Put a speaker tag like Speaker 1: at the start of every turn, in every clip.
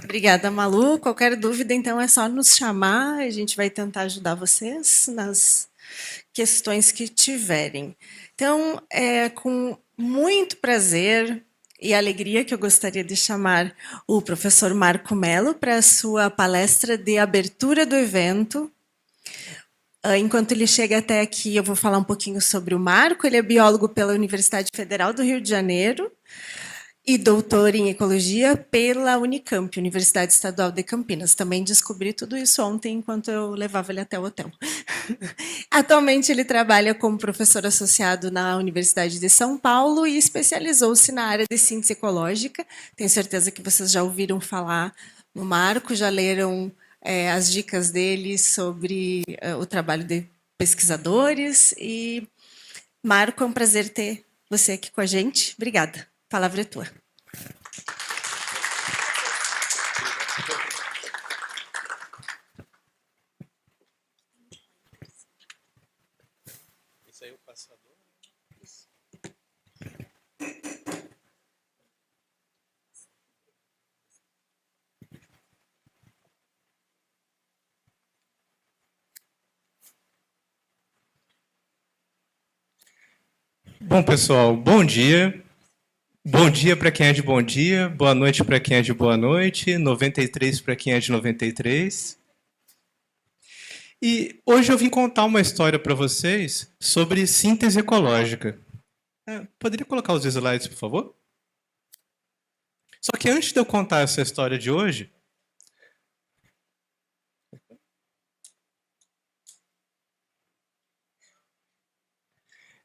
Speaker 1: Obrigada, Malu. Qualquer dúvida, então, é só nos chamar. A gente vai tentar ajudar vocês nas questões que tiverem. Então, é com muito prazer e alegria que eu gostaria de chamar o professor Marco Mello para a sua palestra de abertura do evento. Enquanto ele chega até aqui, eu vou falar um pouquinho sobre o Marco. Ele é biólogo pela Universidade Federal do Rio de Janeiro e doutor em ecologia pela Unicamp, Universidade Estadual de Campinas. Também descobri tudo isso ontem, enquanto eu levava ele até o hotel. Atualmente, ele trabalha como professor associado na Universidade de São Paulo e especializou-se na área de síntese ecológica. Tenho certeza que vocês já ouviram falar no Marco, já leram as dicas dele sobre o trabalho de pesquisadores. E, Marco, é um prazer ter você aqui com a gente. Obrigada. A palavra é tua.
Speaker 2: Esse aí é o passador. Bom, pessoal, bom dia. Bom dia para quem é de bom dia, boa noite para quem é de boa noite, 93 para quem é de 93. E hoje eu vim contar uma história para vocês sobre síntese ecológica. Poderia colocar os slides, por favor? Só que antes de eu contar essa história de hoje,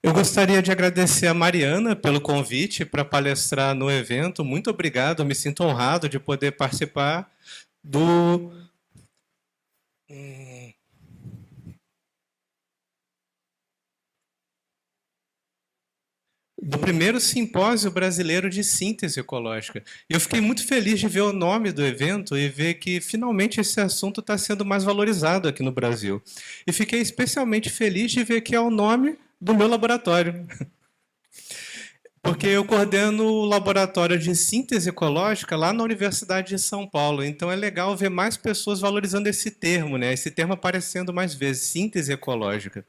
Speaker 2: eu gostaria de agradecer a Mariana pelo convite para palestrar no evento. Muito obrigado, eu me sinto honrado de poder participar do primeiro simpósio brasileiro de síntese ecológica. E eu fiquei muito feliz de ver o nome do evento e ver que finalmente esse assunto está sendo mais valorizado aqui no Brasil. E fiquei especialmente feliz de ver que é o nome do meu laboratório. Porque eu coordeno o laboratório de síntese ecológica lá na Universidade de São Paulo. Então é legal ver mais pessoas valorizando esse termo, né? Esse termo aparecendo mais vezes, síntese ecológica.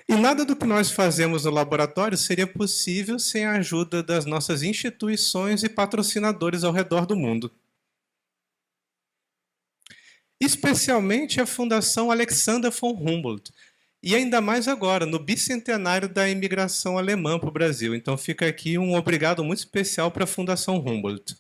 Speaker 2: E nada do que nós fazemos no laboratório seria possível sem a ajuda das nossas instituições e patrocinadores ao redor do mundo. Especialmente a Fundação Alexander von Humboldt. E ainda mais agora, no bicentenário da imigração alemã para o Brasil. Então fica aqui um obrigado muito especial para a Fundação Humboldt.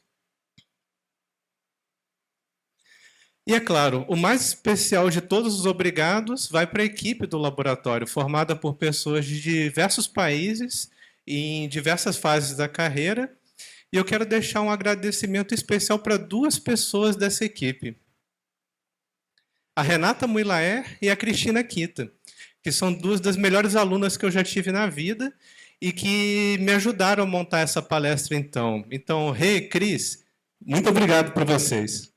Speaker 2: E é claro, o mais especial de todos os obrigados vai para a equipe do laboratório, formada por pessoas de diversos países e em diversas fases da carreira. E eu quero deixar um agradecimento especial para duas pessoas dessa equipe. A Renata Muilaer e a Cristina Kita, que são duas das melhores alunas que eu já tive na vida e que me ajudaram a montar essa palestra então. Então, Cris, muito obrigado por vocês.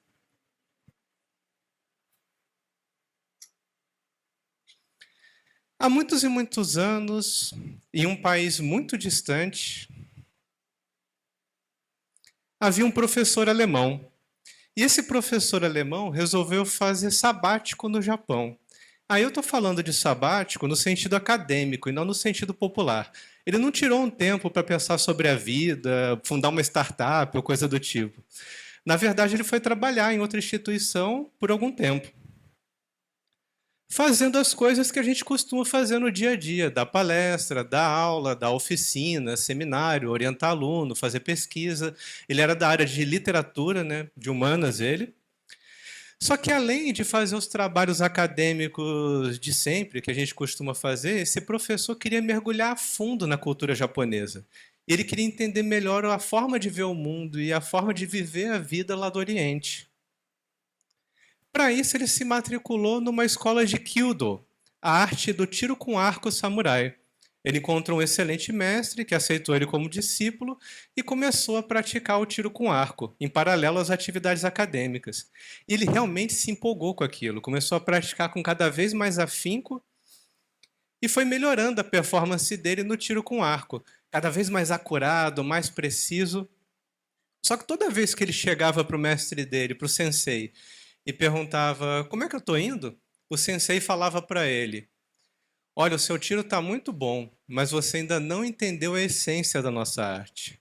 Speaker 2: Há muitos e muitos anos, em um país muito distante, havia um professor alemão. E esse professor alemão resolveu fazer sabático no Japão. Aí eu estou falando de sabático no sentido acadêmico e não no sentido popular. Ele não tirou um tempo para pensar sobre a vida, fundar uma startup ou coisa do tipo. Na verdade, ele foi trabalhar em outra instituição por algum tempo, fazendo as coisas que a gente costuma fazer no dia a dia, dar palestra, dar aula, dar oficina, seminário, orientar aluno, fazer pesquisa. Ele era da área de literatura, né, de humanas ele. Só que além de fazer os trabalhos acadêmicos de sempre, que a gente costuma fazer, esse professor queria mergulhar a fundo na cultura japonesa. E ele queria entender melhor a forma de ver o mundo e a forma de viver a vida lá do Oriente. Para isso, ele se matriculou numa escola de Kyudo, a arte do tiro com arco samurai. Ele encontrou um excelente mestre que aceitou ele como discípulo e começou a praticar o tiro com arco, em paralelo às atividades acadêmicas. E ele realmente se empolgou com aquilo, começou a praticar com cada vez mais afinco e foi melhorando a performance dele no tiro com arco, cada vez mais acurado, mais preciso. Só que toda vez que ele chegava para o mestre dele, para o sensei, e perguntava como é que eu estou indo, o sensei falava para ele: olha, o seu tiro está muito bom, mas você ainda não entendeu a essência da nossa arte.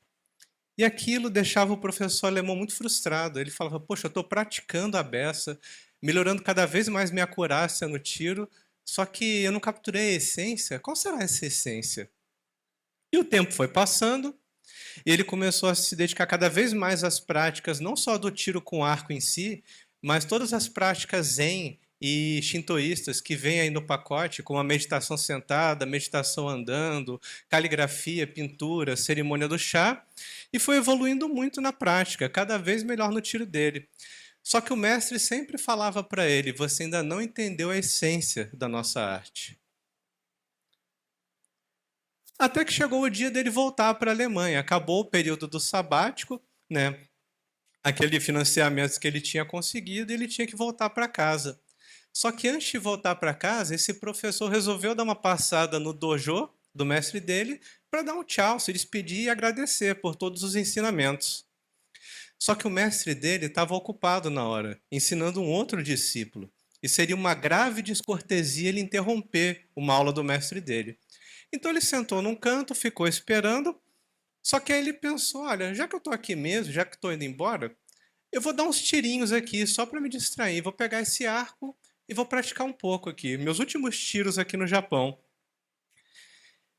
Speaker 2: E aquilo deixava o professor alemão muito frustrado. Ele falava: poxa, eu estou praticando a beça, melhorando cada vez mais minha acurácia no tiro, só que eu não capturei a essência. Qual será essa essência? E o tempo foi passando, e ele começou a se dedicar cada vez mais às práticas, não só do tiro com arco em si, mas todas as práticas zen e shintoístas que vêm aí no pacote, como a meditação sentada, meditação andando, caligrafia, pintura, cerimônia do chá, e foi evoluindo muito na prática, cada vez melhor no tiro dele. Só que o mestre sempre falava para ele: você ainda não entendeu a essência da nossa arte. Até que chegou o dia dele voltar para a Alemanha. Acabou o período do sabático, né? Aquele financiamento que ele tinha conseguido, e ele tinha que voltar para casa. Só que antes de voltar para casa, esse professor resolveu dar uma passada no dojo do mestre dele para dar um tchau, se despedir e agradecer por todos os ensinamentos. Só que o mestre dele estava ocupado na hora, ensinando um outro discípulo. E seria uma grave descortesia ele interromper uma aula do mestre dele. Então ele sentou num canto, ficou esperando, só que aí ele pensou: olha, já que eu estou aqui mesmo, já que estou indo embora, eu vou dar uns tirinhos aqui só para me distrair. Vou pegar esse arco e vou praticar um pouco aqui. Meus últimos tiros aqui no Japão.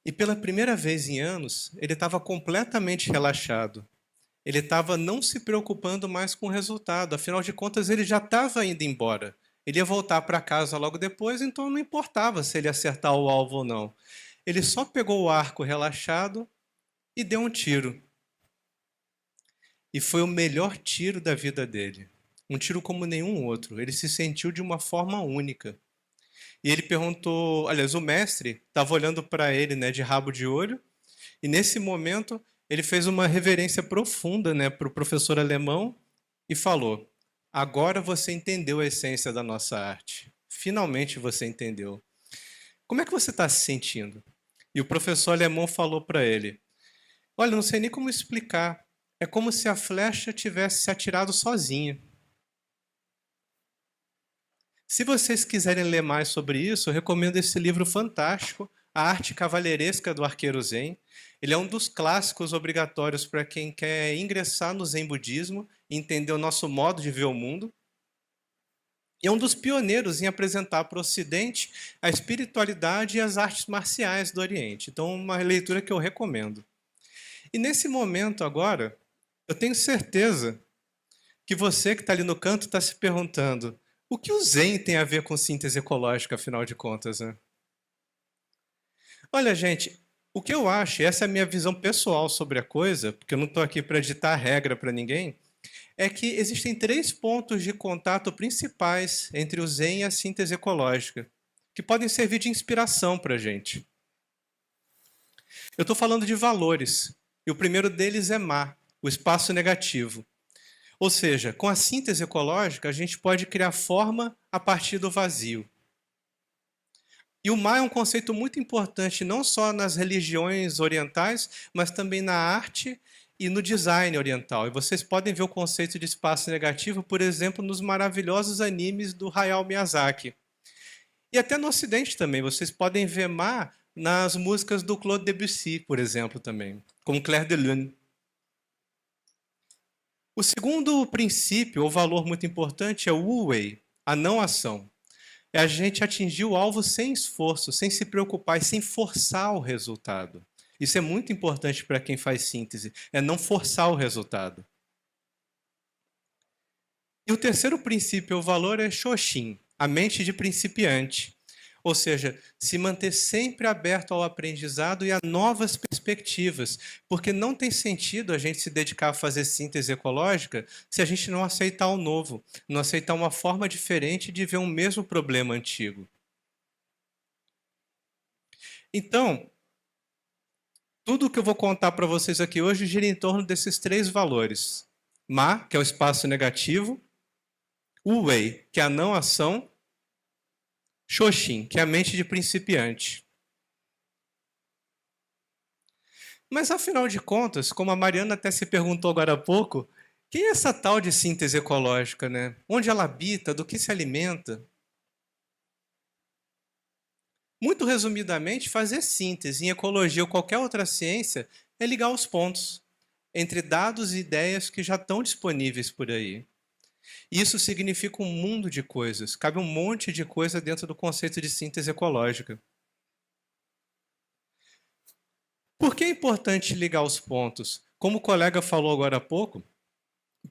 Speaker 2: E pela primeira vez em anos, ele estava completamente relaxado. Ele estava não se preocupando mais com o resultado. Afinal de contas, ele já estava indo embora. Ele ia voltar para casa logo depois, então não importava se ele ia acertar o alvo ou não. Ele só pegou o arco relaxado e deu um tiro. E foi o melhor tiro da vida dele. Um tiro como nenhum outro. Ele se sentiu de uma forma única. E ele perguntou, aliás, o mestre estava olhando para ele, né, de rabo de olho, e nesse momento ele fez uma reverência profunda, né, para o professor alemão e falou: agora você entendeu a essência da nossa arte. Finalmente você entendeu. Como é que você está se sentindo? E o professor alemão falou para ele: olha, não sei nem como explicar. É como se a flecha tivesse se atirado sozinha. Se vocês quiserem ler mais sobre isso, eu recomendo esse livro fantástico, A Arte Cavalheiresca do Arqueiro Zen. Ele é um dos clássicos obrigatórios para quem quer ingressar no Zen Budismo e entender o nosso modo de ver o mundo. E é um dos pioneiros em apresentar para o Ocidente a espiritualidade e as artes marciais do Oriente. Então, uma leitura que eu recomendo. E nesse momento agora, eu tenho certeza que você que está ali no canto está se perguntando: o que o Zen tem a ver com síntese ecológica, afinal de contas, né? Olha, gente, o que eu acho, e essa é a minha visão pessoal sobre a coisa, porque eu não estou aqui para ditar regra para ninguém, é que existem 3 pontos de contato principais entre o Zen e a síntese ecológica, que podem servir de inspiração para a gente. Eu estou falando de valores, e o primeiro deles é Ma, o espaço negativo. Ou seja, com a síntese ecológica, a gente pode criar forma a partir do vazio. E o Ma é um conceito muito importante, não só nas religiões orientais, mas também na arte e no design oriental. E vocês podem ver o conceito de espaço negativo, por exemplo, nos maravilhosos animes do Hayao Miyazaki. E até no Ocidente também, vocês podem ver Ma nas músicas do Claude Debussy, por exemplo, também, como Clair de Lune. O segundo princípio, ou valor muito importante, é o Wu-Wei, a não ação. É a gente atingir o alvo sem esforço, sem se preocupar e sem forçar o resultado. Isso é muito importante para quem faz síntese, é não forçar o resultado. E o terceiro princípio, ou valor, é Shoshin, a mente de principiante. Ou seja, se manter sempre aberto ao aprendizado e a novas perspectivas, porque não tem sentido a gente se dedicar a fazer síntese ecológica se a gente não aceitar o novo, não aceitar uma forma diferente de ver um mesmo problema antigo. Então, tudo o que eu vou contar para vocês aqui hoje gira em torno desses 3 valores. Ma, que é o espaço negativo, Wu-Wei, que é a não ação, Shoshin, que é a mente de principiante. Mas, afinal de contas, como a Mariana até se perguntou agora há pouco, Quem é essa tal de síntese ecológica, né? Onde ela habita, do que se alimenta? Muito resumidamente, fazer síntese em ecologia ou qualquer outra ciência é ligar os pontos entre dados e ideias que já estão disponíveis por aí. Isso significa um mundo de coisas, cabe um monte de coisa dentro do conceito de síntese ecológica. Por que é importante ligar os pontos? Como o colega falou agora há pouco,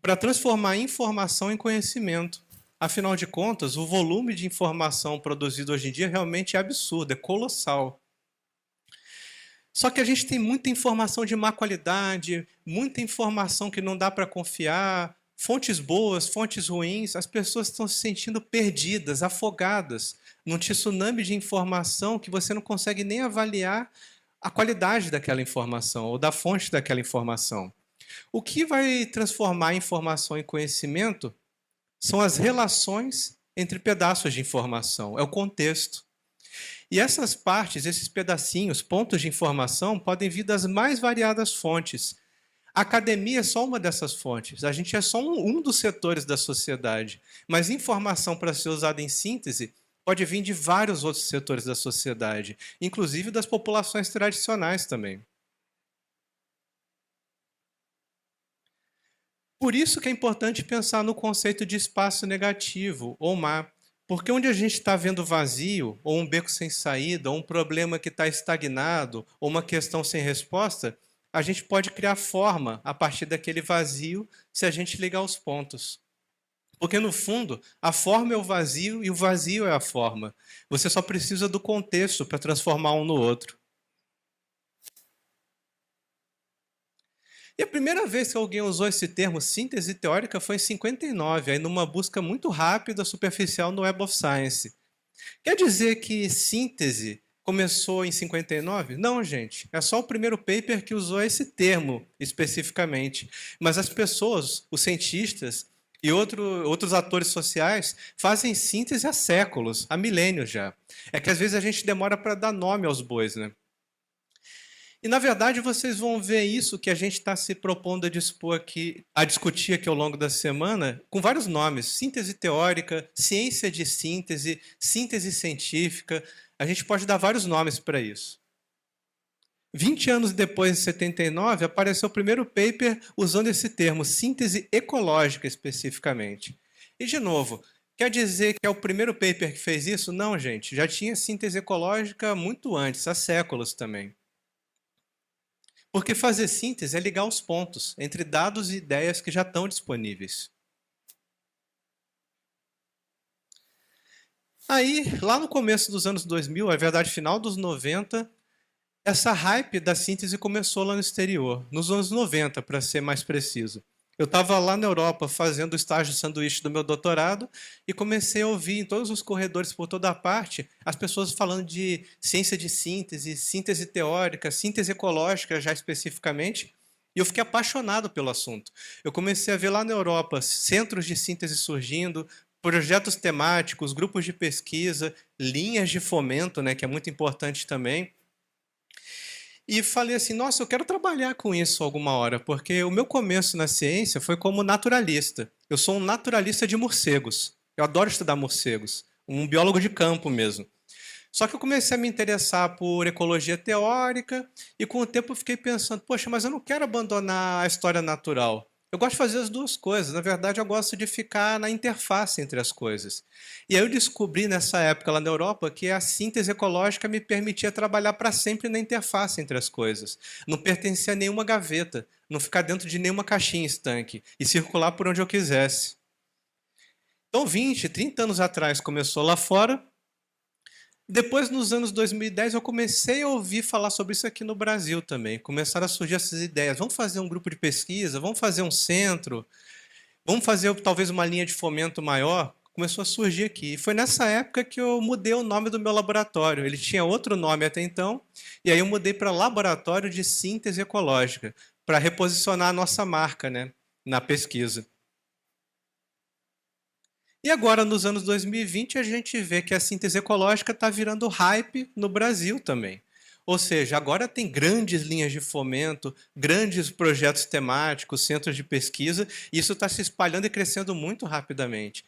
Speaker 2: para transformar informação em conhecimento. Afinal de contas, o volume de informação produzido hoje em dia realmente é absurdo, é colossal. Só que a gente tem muita informação de má qualidade, muita informação que não dá para confiar, fontes boas, fontes ruins, as pessoas estão se sentindo perdidas, afogadas num tsunami de informação que você não consegue nem avaliar a qualidade daquela informação ou da fonte daquela informação. O que vai transformar a informação em conhecimento são as relações entre pedaços de informação, é o contexto. E essas partes, esses pedacinhos, pontos de informação, podem vir das mais variadas fontes. A academia é só uma dessas fontes, a gente é só um dos setores da sociedade. Mas informação para ser usada em síntese pode vir de vários outros setores da sociedade, inclusive das populações tradicionais também. Por isso que é importante pensar no conceito de espaço negativo, ou mar. Porque onde a gente está vendo vazio, ou um beco sem saída, ou um problema que está estagnado, ou uma questão sem resposta, a gente pode criar forma a partir daquele vazio se a gente ligar os pontos. Porque, no fundo, a forma é o vazio e o vazio é a forma. Você só precisa do contexto para transformar um no outro. E a primeira vez que alguém usou esse termo síntese teórica foi em 59, aí numa busca muito rápida, superficial no Web of Science. Quer dizer que síntese começou em 59? Não, gente. É só o primeiro paper que usou esse termo especificamente. Mas as pessoas, os cientistas e outros atores sociais fazem síntese há séculos, há milênios já. É que às vezes a gente demora para dar nome aos bois, né? E, na verdade, vocês vão ver isso que a gente está se propondo a dispor aqui, a discutir aqui ao longo da semana, com vários nomes. Síntese teórica, ciência de síntese, síntese científica. A gente pode dar vários nomes para isso. 20 anos depois, em 79, apareceu o primeiro paper usando esse termo, síntese ecológica especificamente. E, de novo, quer dizer que é o primeiro paper que fez isso? Não, gente. Já tinha síntese ecológica muito antes, há séculos também. Porque fazer síntese é ligar os pontos entre dados e ideias que já estão disponíveis. Aí, lá no começo dos anos 2000, é verdade, final dos 90, essa hype da síntese começou lá no exterior, nos anos 90, para ser mais preciso. Eu estava lá na Europa fazendo o estágio sanduíche do meu doutorado e comecei a ouvir em todos os corredores por toda a parte as pessoas falando de ciência de síntese, síntese teórica, síntese ecológica já especificamente, e eu fiquei apaixonado pelo assunto. Eu comecei a ver lá na Europa centros de síntese surgindo, projetos temáticos, grupos de pesquisa, linhas de fomento, né, que é muito importante também. E falei assim, nossa, eu quero trabalhar com isso alguma hora, porque o meu começo na ciência foi como naturalista. Eu sou um naturalista de morcegos. Eu adoro estudar morcegos. Um biólogo de campo mesmo. Só que eu comecei a me interessar por ecologia teórica e com o tempo eu fiquei pensando, poxa, mas eu não quero abandonar a história natural. Eu gosto de fazer as duas coisas. Na verdade, eu gosto de ficar na interface entre as coisas. E aí eu descobri nessa época lá na Europa que a síntese ecológica me permitia trabalhar para sempre na interface entre as coisas. Não pertencia a nenhuma gaveta, não ficar dentro de nenhuma caixinha estanque e circular por onde eu quisesse. Então, 20, 30 anos atrás começou lá fora. Depois, nos anos 2010, eu comecei a ouvir falar sobre isso aqui no Brasil também. Começaram a surgir essas ideias. Vamos fazer um grupo de pesquisa, vamos fazer um centro, vamos fazer talvez uma linha de fomento maior. Começou a surgir aqui. E foi nessa época que eu mudei o nome do meu laboratório. Ele tinha outro nome até então, e aí eu mudei para Laboratório de Síntese Ecológica, para reposicionar a nossa marca, né, na pesquisa. E agora, nos anos 2020, a gente vê que a síntese ecológica está virando hype no Brasil também. Ou seja, agora tem grandes linhas de fomento, grandes projetos temáticos, centros de pesquisa, e isso está se espalhando e crescendo muito rapidamente.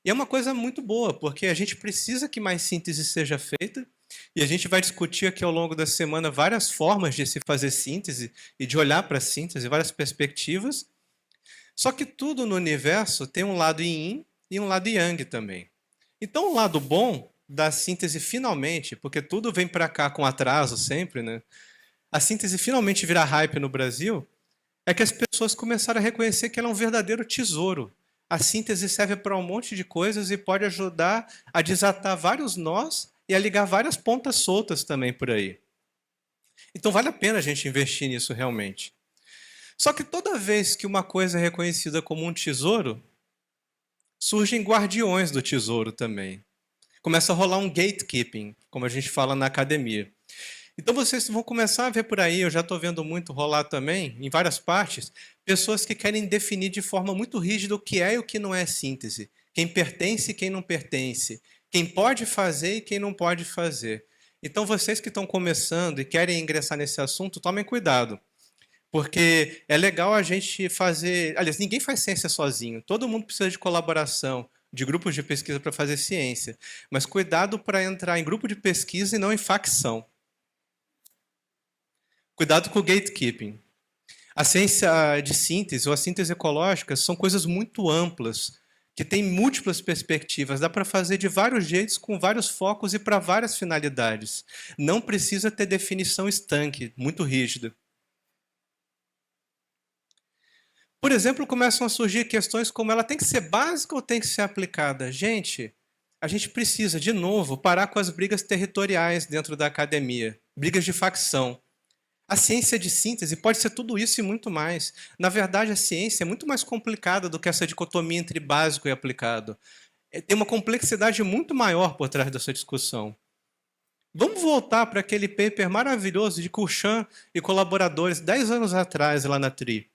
Speaker 2: E é uma coisa muito boa, porque a gente precisa que mais síntese seja feita, e a gente vai discutir aqui ao longo da semana várias formas de se fazer síntese e de olhar para a síntese, várias perspectivas. Só que tudo no universo tem um lado yin e um lado yang também. Então, o lado bom da síntese finalmente, porque tudo vem para cá com atraso sempre, né? A síntese finalmente virar hype no Brasil, é que as pessoas começaram a reconhecer que ela é um verdadeiro tesouro. A síntese serve para um monte de coisas e pode ajudar a desatar vários nós e a ligar várias pontas soltas também por aí. Então vale a pena a gente investir nisso realmente. Só que toda vez que uma coisa é reconhecida como um tesouro, surgem guardiões do tesouro também. Começa a rolar um gatekeeping, como a gente fala na academia. Então vocês vão começar a ver por aí, eu já estou vendo muito rolar também, em várias partes, pessoas que querem definir de forma muito rígida o que é e o que não é síntese. Quem pertence e quem não pertence. Quem pode fazer e quem não pode fazer. Então vocês que estão começando e querem ingressar nesse assunto, tomem cuidado. Porque é legal a gente fazer... Aliás, ninguém faz ciência sozinho. Todo mundo precisa de colaboração, de grupos de pesquisa para fazer ciência. Mas cuidado para entrar em grupo de pesquisa e não em facção. Cuidado com o gatekeeping. A ciência de síntese ou a síntese ecológica são coisas muito amplas, que têm múltiplas perspectivas. Dá para fazer de vários jeitos, com vários focos e para várias finalidades. Não precisa ter definição estanque, muito rígida. Por exemplo, começam a surgir questões como ela tem que ser básica ou tem que ser aplicada? Gente, a gente precisa, de novo, parar com as brigas territoriais dentro da academia, brigas de facção. A ciência de síntese pode ser tudo isso e muito mais. Na verdade, a ciência é muito mais complicada do que essa dicotomia entre básico e aplicado. Tem uma complexidade muito maior por trás dessa discussão. Vamos voltar para aquele paper maravilhoso de Kurchan e colaboradores 10 anos atrás lá na TRI.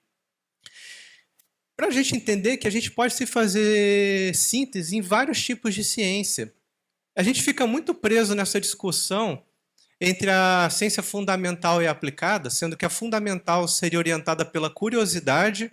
Speaker 2: Para a gente entender que a gente pode se fazer síntese em vários tipos de ciência. A gente fica muito preso nessa discussão entre a ciência fundamental e a aplicada, sendo que a fundamental seria orientada pela curiosidade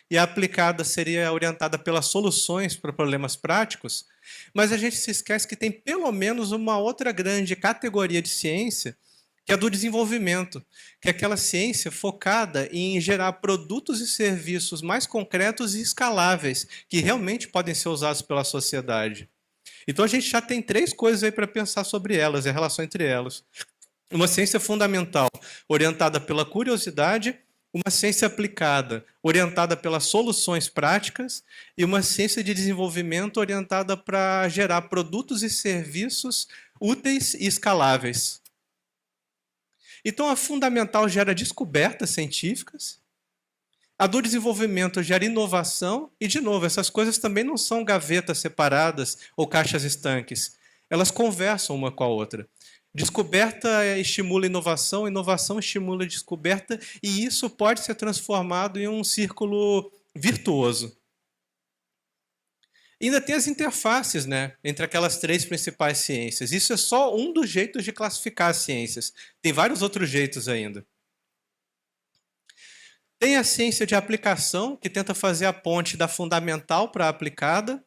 Speaker 2: e a aplicada seria orientada pelas soluções para problemas práticos, mas a gente se esquece que tem pelo menos uma outra grande categoria de ciência, que é a do desenvolvimento, que é aquela ciência focada em gerar produtos e serviços mais concretos e escaláveis, que realmente podem ser usados pela sociedade. Então a gente já tem 3 coisas aí para pensar sobre elas, a relação entre elas. Uma ciência fundamental orientada pela curiosidade, uma ciência aplicada orientada pelas soluções práticas e uma ciência de desenvolvimento orientada para gerar produtos e serviços úteis e escaláveis. Então, a fundamental gera descobertas científicas, a do desenvolvimento gera inovação e, de novo, essas coisas também não são gavetas separadas ou caixas estanques. Elas conversam uma com a outra. Descoberta estimula inovação, inovação estimula descoberta, e isso pode ser transformado em um círculo virtuoso. E ainda tem as interfaces, né, entre aquelas 3 principais ciências. Isso é só um dos jeitos de classificar as ciências. Tem vários outros jeitos ainda. Tem a ciência de aplicação, que tenta fazer a ponte da fundamental para a aplicada.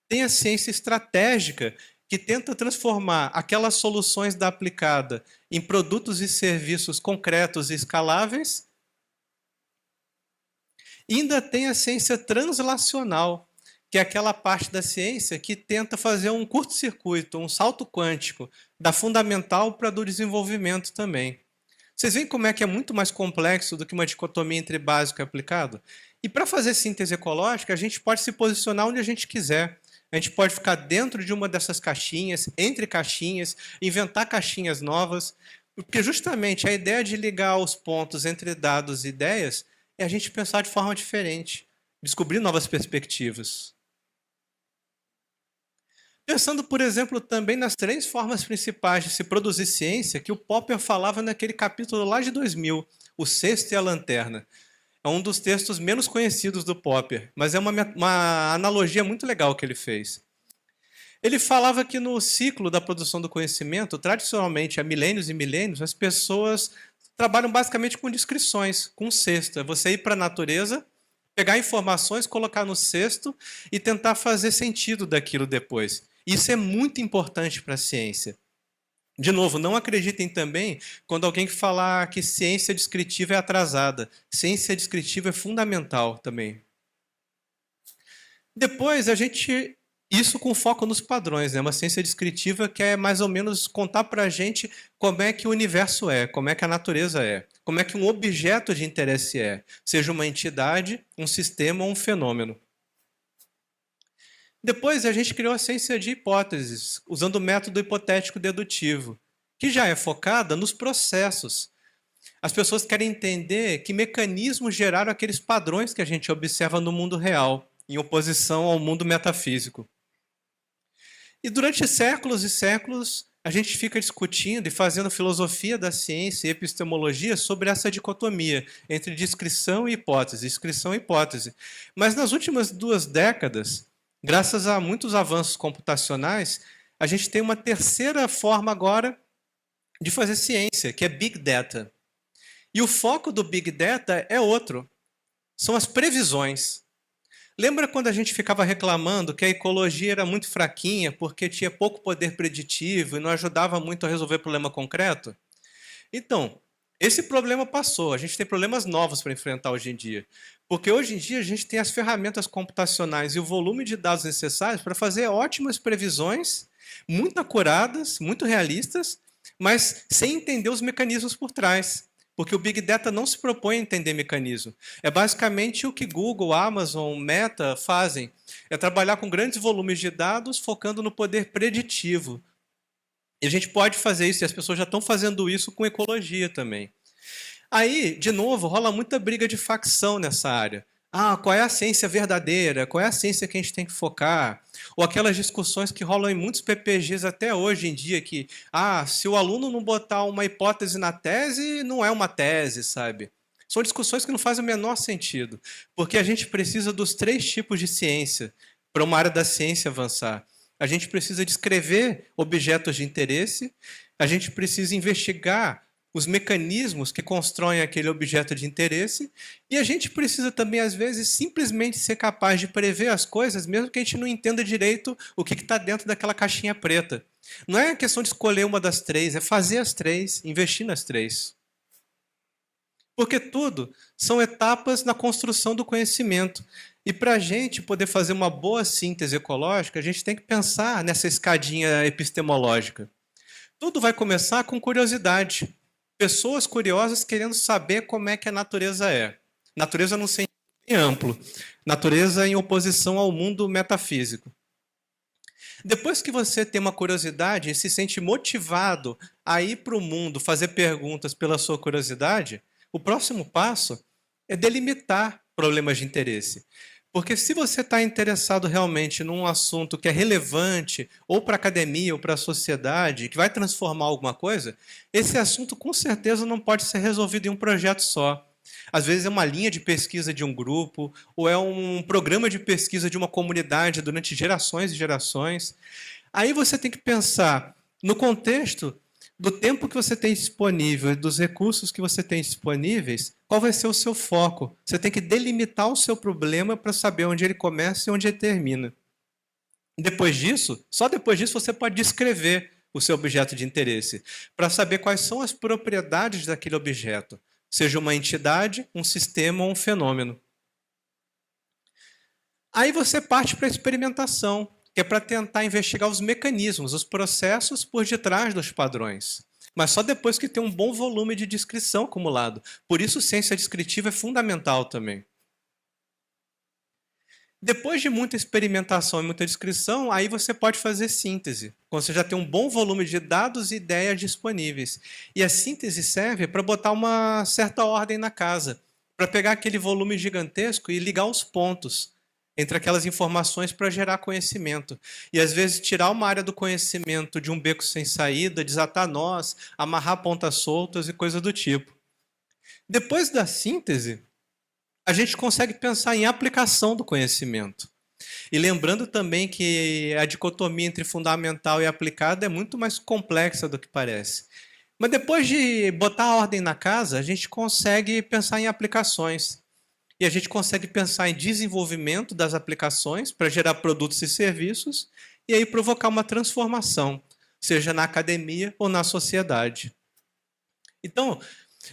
Speaker 2: Tem a ciência estratégica, que tenta transformar aquelas soluções da aplicada em produtos e serviços concretos e escaláveis. E ainda tem a ciência translacional, que é aquela parte da ciência que tenta fazer um curto-circuito, um salto quântico, da fundamental para a do desenvolvimento também. Vocês veem como é que é muito mais complexo do que uma dicotomia entre básico e aplicado? E para fazer síntese ecológica, a gente pode se posicionar onde a gente quiser. A gente pode ficar dentro de uma dessas caixinhas, entre caixinhas, inventar caixinhas novas, porque justamente a ideia de ligar os pontos entre dados e ideias é a gente pensar de forma diferente, descobrir novas perspectivas. Pensando, por exemplo, também nas 3 formas principais de se produzir ciência que o Popper falava naquele capítulo lá de 2000, O Cesto e a Lanterna. É um dos textos menos conhecidos do Popper, mas é uma analogia muito legal que ele fez. Ele falava que no ciclo da produção do conhecimento, tradicionalmente há milênios e milênios, as pessoas trabalham basicamente com descrições, com cesto. É você ir para a natureza, pegar informações, colocar no cesto e tentar fazer sentido daquilo depois. Isso é muito importante para a ciência. De novo, não acreditem também quando alguém falar que ciência descritiva é atrasada. Ciência descritiva é fundamental também. Depois, isso com foco nos padrões, né? Uma ciência descritiva que é mais ou menos contar para a gente como é que o universo é, como é que a natureza é, como é que um objeto de interesse é, seja uma entidade, um sistema ou um fenômeno. Depois, a gente criou a ciência de hipóteses, usando o método hipotético dedutivo, que já é focada nos processos. As pessoas querem entender que mecanismos geraram aqueles padrões que a gente observa no mundo real, em oposição ao mundo metafísico. E durante séculos e séculos, a gente fica discutindo e fazendo filosofia da ciência e epistemologia sobre essa dicotomia entre descrição e hipótese, descrição e hipótese. Mas nas últimas 2 décadas, graças a muitos avanços computacionais, a gente tem uma terceira forma agora de fazer ciência, que é Big Data. E o foco do Big Data é outro, são as previsões. Lembra quando a gente ficava reclamando que a ecologia era muito fraquinha porque tinha pouco poder preditivo e não ajudava muito a resolver problema concreto? Então, esse problema passou, a gente tem problemas novos para enfrentar hoje em dia. Porque hoje em dia a gente tem as ferramentas computacionais e o volume de dados necessários para fazer ótimas previsões, muito acuradas, muito realistas, mas sem entender os mecanismos por trás. Porque o Big Data não se propõe a entender mecanismo. É basicamente o que Google, Amazon, Meta fazem. É trabalhar com grandes volumes de dados, focando no poder preditivo. E a gente pode fazer isso, e as pessoas já estão fazendo isso com ecologia também. Aí, de novo, rola muita briga de facção nessa área. Ah, qual é a ciência verdadeira? Qual é a ciência que a gente tem que focar? Ou aquelas discussões que rolam em muitos PPGs até hoje em dia, que, se o aluno não botar uma hipótese na tese, não é uma tese, sabe? São discussões que não fazem o menor sentido, porque a gente precisa dos 3 tipos de ciência para uma área da ciência avançar. A gente precisa descrever objetos de interesse, a gente precisa investigar os mecanismos que constroem aquele objeto de interesse, e a gente precisa também, às vezes, simplesmente ser capaz de prever as coisas, mesmo que a gente não entenda direito o que está dentro daquela caixinha preta. Não é questão de escolher uma das 3, é fazer as 3, investir nas 3. Porque tudo são etapas na construção do conhecimento. E para a gente poder fazer uma boa síntese ecológica, a gente tem que pensar nessa escadinha epistemológica. Tudo vai começar com curiosidade. Pessoas curiosas querendo saber como é que a natureza é. Natureza num sentido bem amplo. Natureza em oposição ao mundo metafísico. Depois que você tem uma curiosidade e se sente motivado a ir para o mundo fazer perguntas pela sua curiosidade, o próximo passo é delimitar problemas de interesse. Porque se você está interessado realmente num assunto que é relevante, ou para a academia, ou para a sociedade, que vai transformar alguma coisa, esse assunto com certeza não pode ser resolvido em um projeto só. Às vezes é uma linha de pesquisa de um grupo, ou é um programa de pesquisa de uma comunidade durante gerações e gerações. Aí você tem que pensar no contexto do tempo que você tem disponível, dos recursos que você tem disponíveis, qual vai ser o seu foco. Você tem que delimitar o seu problema para saber onde ele começa e onde ele termina. Depois disso, só depois disso você pode descrever o seu objeto de interesse, para saber quais são as propriedades daquele objeto, seja uma entidade, um sistema ou um fenômeno. Aí você parte para a experimentação, que é para tentar investigar os mecanismos, os processos por detrás dos padrões. Mas só depois que tem um bom volume de descrição acumulado. Por isso, ciência descritiva é fundamental também. Depois de muita experimentação e muita descrição, aí você pode fazer síntese, quando você já tem um bom volume de dados e ideias disponíveis. E a síntese serve para botar uma certa ordem na casa, para pegar aquele volume gigantesco e ligar os pontos entre aquelas informações para gerar conhecimento. E, às vezes, tirar uma área do conhecimento de um beco sem saída, desatar nós, amarrar pontas soltas e coisa do tipo. Depois da síntese, a gente consegue pensar em aplicação do conhecimento. E lembrando também que a dicotomia entre fundamental e aplicado é muito mais complexa do que parece. Mas depois de botar a ordem na casa, a gente consegue pensar em aplicações. E a gente consegue pensar em desenvolvimento das aplicações para gerar produtos e serviços e aí provocar uma transformação, seja na academia ou na sociedade. Então,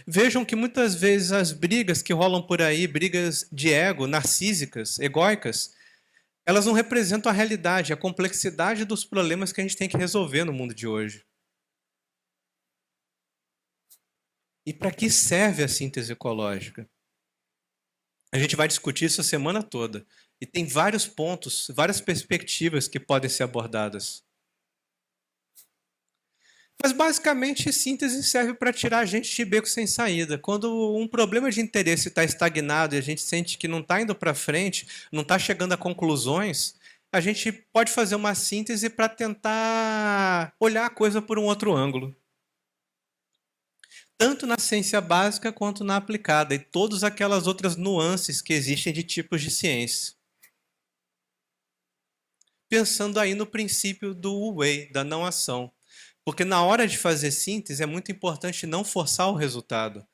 Speaker 2: vejam que muitas vezes as brigas que rolam por aí, brigas de ego, narcísicas, egóicas, elas não representam a realidade, a complexidade dos problemas que a gente tem que resolver no mundo de hoje. E para que serve a síntese ecológica? A gente vai discutir isso a semana toda. E tem vários pontos, várias perspectivas que podem ser abordadas. Mas basicamente, síntese serve para tirar a gente de beco sem saída. Quando um problema de interesse está estagnado e a gente sente que não está indo para frente, não está chegando a conclusões, a gente pode fazer uma síntese para tentar olhar a coisa por um outro ângulo. Tanto na ciência básica quanto na aplicada, e todas aquelas outras nuances que existem de tipos de ciência. Pensando aí no princípio do wu-wei, da não ação. Porque na hora de fazer síntese é muito importante não forçar o resultado.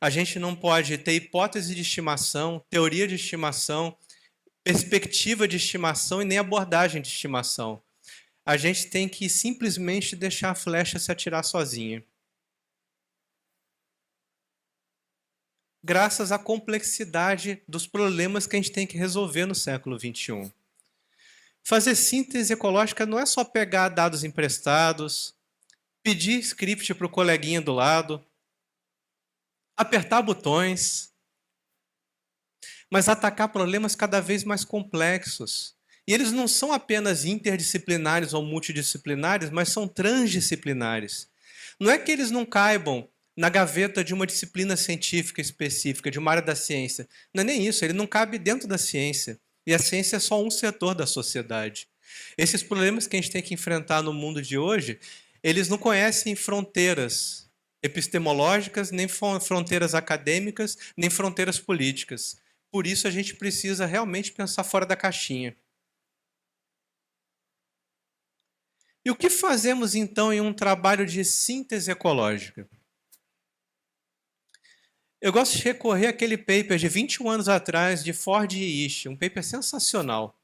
Speaker 2: A gente não pode ter hipótese de estimação, teoria de estimação, perspectiva de estimação e nem abordagem de estimação. A gente tem que simplesmente deixar a flecha se atirar sozinha. Graças à complexidade dos problemas que a gente tem que resolver no século XXI. Fazer síntese ecológica não é só pegar dados emprestados, pedir script para o coleguinha do lado, apertar botões, mas atacar problemas cada vez mais complexos. E eles não são apenas interdisciplinares ou multidisciplinares, mas são transdisciplinares. Não é que eles não caibam na gaveta de uma disciplina científica específica, de uma área da ciência. Não é nem isso, ele não cabe dentro da ciência. E a ciência é só um setor da sociedade. Esses problemas que a gente tem que enfrentar no mundo de hoje, eles não conhecem fronteiras epistemológicas, nem fronteiras acadêmicas, nem fronteiras políticas. Por isso a gente precisa realmente pensar fora da caixinha. E o que fazemos então em um trabalho de síntese ecológica? Eu gosto de recorrer àquele paper de 21 anos atrás de Ford e Ishii, um paper sensacional.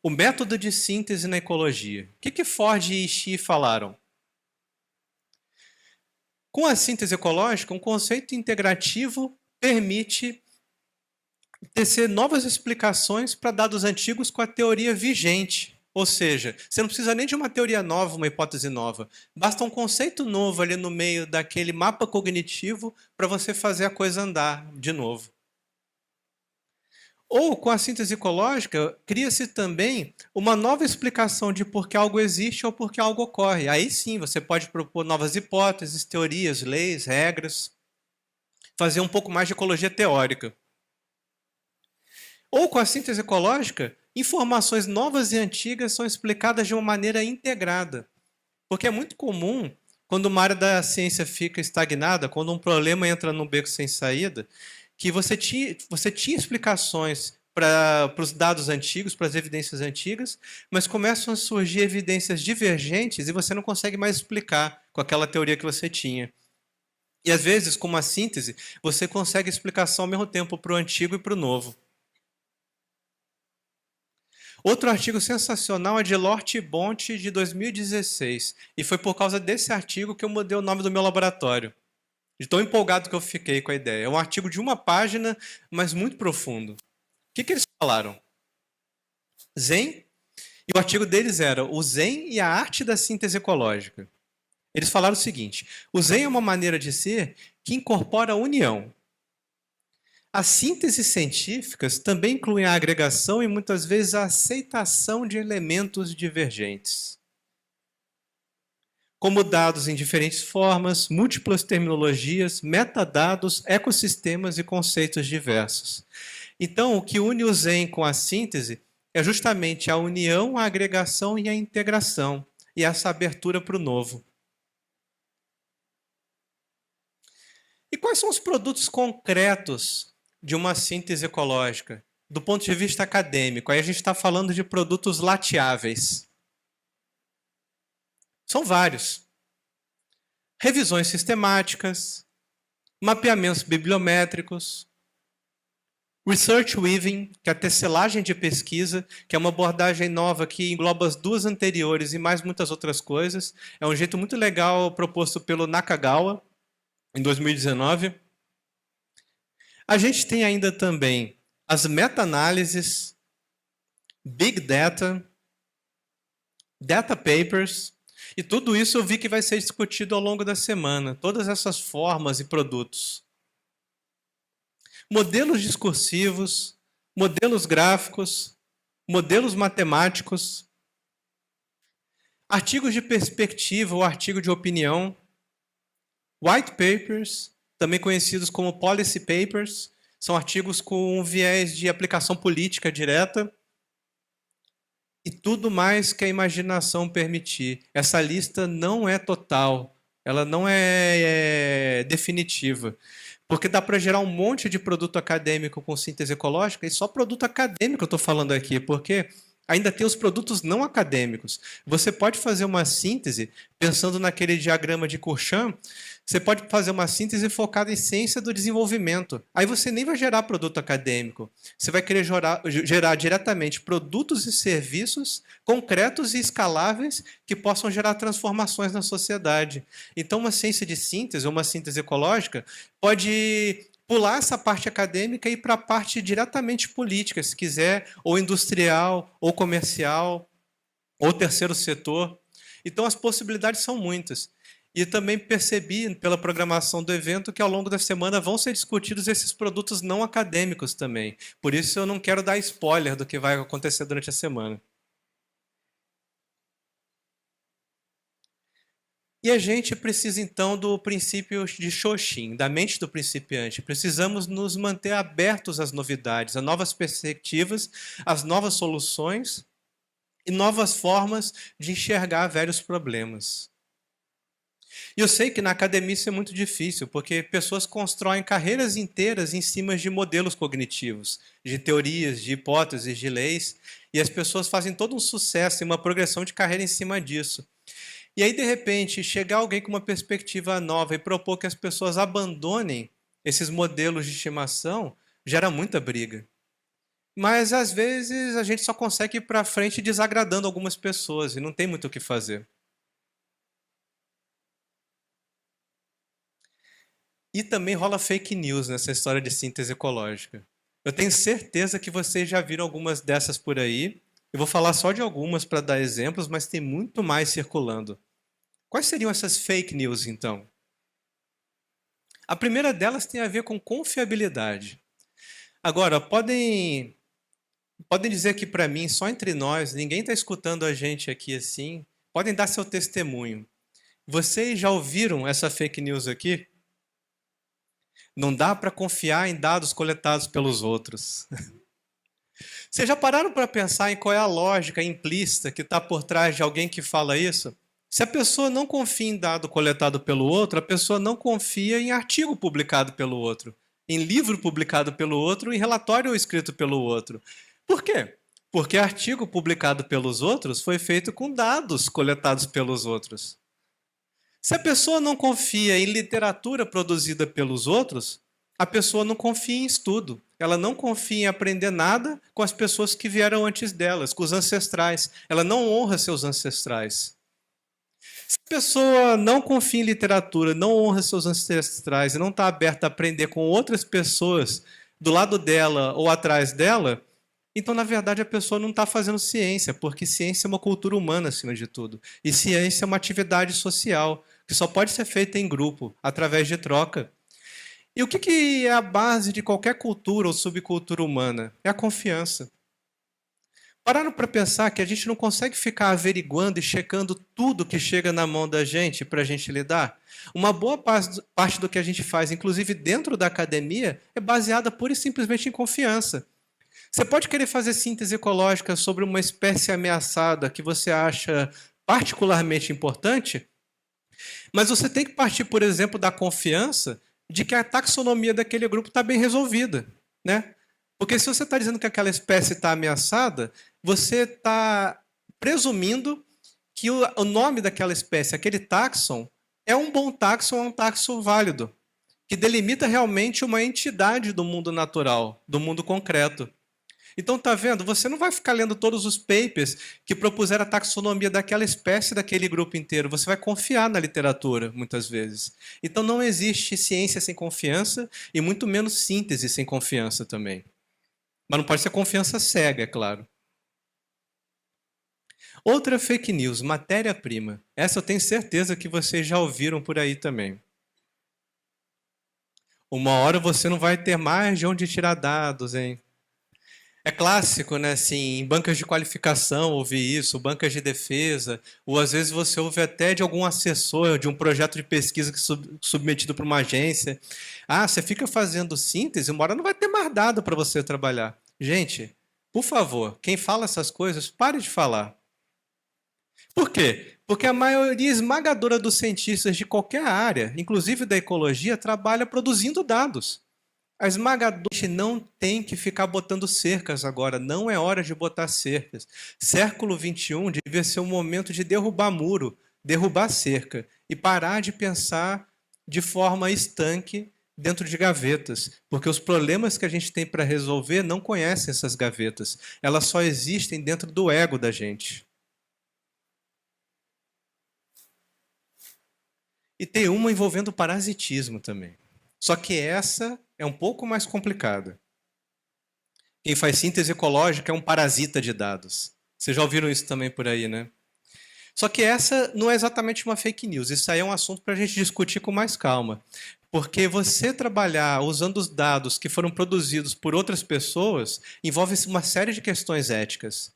Speaker 2: O método de síntese na ecologia. O que Ford e Ishii falaram? Com a síntese ecológica, um conceito integrativo permite tecer novas explicações para dados antigos com a teoria vigente. Ou seja, você não precisa nem de uma teoria nova, uma hipótese nova. Basta um conceito novo ali no meio daquele mapa cognitivo para você fazer a coisa andar de novo. Ou, com a síntese ecológica, cria-se também uma nova explicação de por que algo existe ou por que algo ocorre. Aí sim, você pode propor novas hipóteses, teorias, leis, regras, fazer um pouco mais de ecologia teórica. Ou, com a síntese ecológica, informações novas e antigas são explicadas de uma maneira integrada. Porque é muito comum, quando uma área da ciência fica estagnada, quando um problema entra num beco sem saída, que você tinha explicações para os dados antigos, para as evidências antigas, mas começam a surgir evidências divergentes e você não consegue mais explicar com aquela teoria que você tinha. E às vezes, com uma síntese, você consegue explicação ao mesmo tempo para o antigo e para o novo. Outro artigo sensacional é de Lort e Bonte, de 2016. E foi por causa desse artigo que eu mudei o nome do meu laboratório. De tão empolgado que eu fiquei com a ideia. É um artigo de uma página, mas muito profundo. O que eles falaram? Zen, e o artigo deles era o Zen e a arte da síntese ecológica. Eles falaram o seguinte: o Zen é uma maneira de ser que incorpora a união. As sínteses científicas também incluem a agregação e muitas vezes a aceitação de elementos divergentes, como dados em diferentes formas, múltiplas terminologias, metadados, ecossistemas e conceitos diversos. Então, o que une o Zen com a síntese é justamente a união, a agregação e a integração, e essa abertura para o novo. E quais são os produtos concretos de uma síntese ecológica? do ponto de vista acadêmico, aí a gente está falando de produtos lateáveis. São vários. Revisões sistemáticas, mapeamentos bibliométricos, research weaving, que é a tecelagem de pesquisa, que é uma abordagem nova que engloba as duas anteriores e mais muitas outras coisas. É um jeito muito legal proposto pelo Nakagawa, em 2019. A gente tem ainda também as meta-análises, Big Data, Data Papers, e tudo isso eu vi que vai ser discutido ao longo da semana, todas essas formas e produtos. Modelos discursivos, modelos gráficos, modelos matemáticos, artigos de perspectiva ou artigo de opinião, white papers, também conhecidos como policy papers, são artigos com um viés de aplicação política direta, e tudo mais que a imaginação permitir. Essa lista não é total, ela não é definitiva. Porque dá para gerar um monte de produto acadêmico com síntese ecológica, e só produto acadêmico eu estou falando aqui, porque ainda tem os produtos não acadêmicos. Você pode fazer uma síntese, pensando naquele diagrama de Kurchan, você pode fazer uma síntese focada em ciência do desenvolvimento. Aí você nem vai gerar produto acadêmico. Você vai querer gerar diretamente produtos e serviços concretos e escaláveis que possam gerar transformações na sociedade. Então, uma ciência de síntese, ou uma síntese ecológica, pode pular essa parte acadêmica e ir para a parte diretamente política, se quiser, ou industrial, ou comercial, ou terceiro setor. Então, as possibilidades são muitas. E também percebi, pela programação do evento, que ao longo da semana vão ser discutidos esses produtos não acadêmicos também. Por isso, eu não quero dar spoiler do que vai acontecer durante a semana. E a gente precisa, então, do princípio de Shoshin, da mente do principiante. Precisamos nos manter abertos às novidades, a novas perspectivas, às novas soluções e novas formas de enxergar velhos problemas. E eu sei que na academia isso é muito difícil, porque pessoas constroem carreiras inteiras em cima de modelos cognitivos, de teorias, de hipóteses, de leis, e as pessoas fazem todo um sucesso e uma progressão de carreira em cima disso. E aí, de repente, chegar alguém com uma perspectiva nova e propor que as pessoas abandonem esses modelos de estimação, gera muita briga. Mas, às vezes, a gente só consegue ir para frente desagradando algumas pessoas, e não tem muito o que fazer. E também rola fake news nessa história de síntese ecológica. Eu tenho certeza que vocês já viram algumas dessas por aí. Eu vou falar só de algumas para dar exemplos, mas tem muito mais circulando. Quais seriam essas fake news, então? A primeira delas tem a ver com confiabilidade. Agora, podem dizer que para mim, só entre nós, ninguém está escutando a gente aqui assim, podem dar seu testemunho. Vocês já ouviram essa fake news aqui? Não dá para confiar em dados coletados pelos outros. Vocês já pararam para pensar em qual é a lógica implícita que está por trás de alguém que fala isso? Se a pessoa não confia em dado coletado pelo outro, a pessoa não confia em artigo publicado pelo outro, em livro publicado pelo outro, em relatório escrito pelo outro. Por quê? Porque artigo publicado pelos outros foi feito com dados coletados pelos outros. Se a pessoa não confia em literatura produzida pelos outros, a pessoa não confia em estudo. Ela não confia em aprender nada com as pessoas que vieram antes delas, com os ancestrais. Ela não honra seus ancestrais. Se a pessoa não confia em literatura, não honra seus ancestrais e não está aberta a aprender com outras pessoas do lado dela ou atrás dela, então, na verdade, a pessoa não está fazendo ciência, porque ciência é uma cultura humana, acima de tudo. E ciência é uma atividade social, que só pode ser feita em grupo, através de troca. E o que é a base de qualquer cultura ou subcultura humana? É a confiança. Pararam para pensar que a gente não consegue ficar averiguando e checando tudo que chega na mão da gente para a gente lidar? Uma boa parte do que a gente faz, inclusive dentro da academia, é baseada pura e simplesmente em confiança. Você pode querer fazer síntese ecológica sobre uma espécie ameaçada que você acha particularmente importante, mas você tem que partir, por exemplo, da confiança de que a taxonomia daquele grupo está bem resolvida, né? Porque se você está dizendo que aquela espécie está ameaçada, você está presumindo que o nome daquela espécie, aquele táxon, é um bom táxon, é um táxon válido, que delimita realmente uma entidade do mundo natural, do mundo concreto. Então, tá vendo? Você não vai ficar lendo todos os papers que propuseram a taxonomia daquela espécie, daquele grupo inteiro. Você vai confiar na literatura, muitas vezes. Então, não existe ciência sem confiança e muito menos síntese sem confiança também. Mas não pode ser confiança cega, é claro. Outra fake news, matéria-prima. Essa eu tenho certeza que vocês já ouviram por aí também. Uma hora você não vai ter mais de onde tirar dados, hein? É clássico, né? Assim, em bancas de qualificação ouvir isso, bancas de defesa, ou às vezes você ouve até de algum assessor de um projeto de pesquisa que submetido para uma agência. Ah, você fica fazendo síntese, uma hora não vai ter mais dado para você trabalhar. Gente, por favor, quem fala essas coisas, pare de falar. Por quê? Porque a maioria esmagadora dos cientistas de qualquer área, inclusive da ecologia, trabalha produzindo dados. A esmagadora não tem que ficar botando cercas agora, não é hora de botar cercas. Século XXI devia ser o momento de derrubar muro, derrubar cerca e parar de pensar de forma estanque dentro de gavetas, porque os problemas que a gente tem para resolver não conhecem essas gavetas, elas só existem dentro do ego da gente. E tem uma envolvendo parasitismo também. Só que essa é um pouco mais complicada. Quem faz síntese ecológica é um parasita de dados. Vocês já ouviram isso também por aí, né? Só que essa não é exatamente uma fake news. Isso aí é um assunto para a gente discutir com mais calma. Porque você trabalhar usando os dados que foram produzidos por outras pessoas envolve uma série de questões éticas.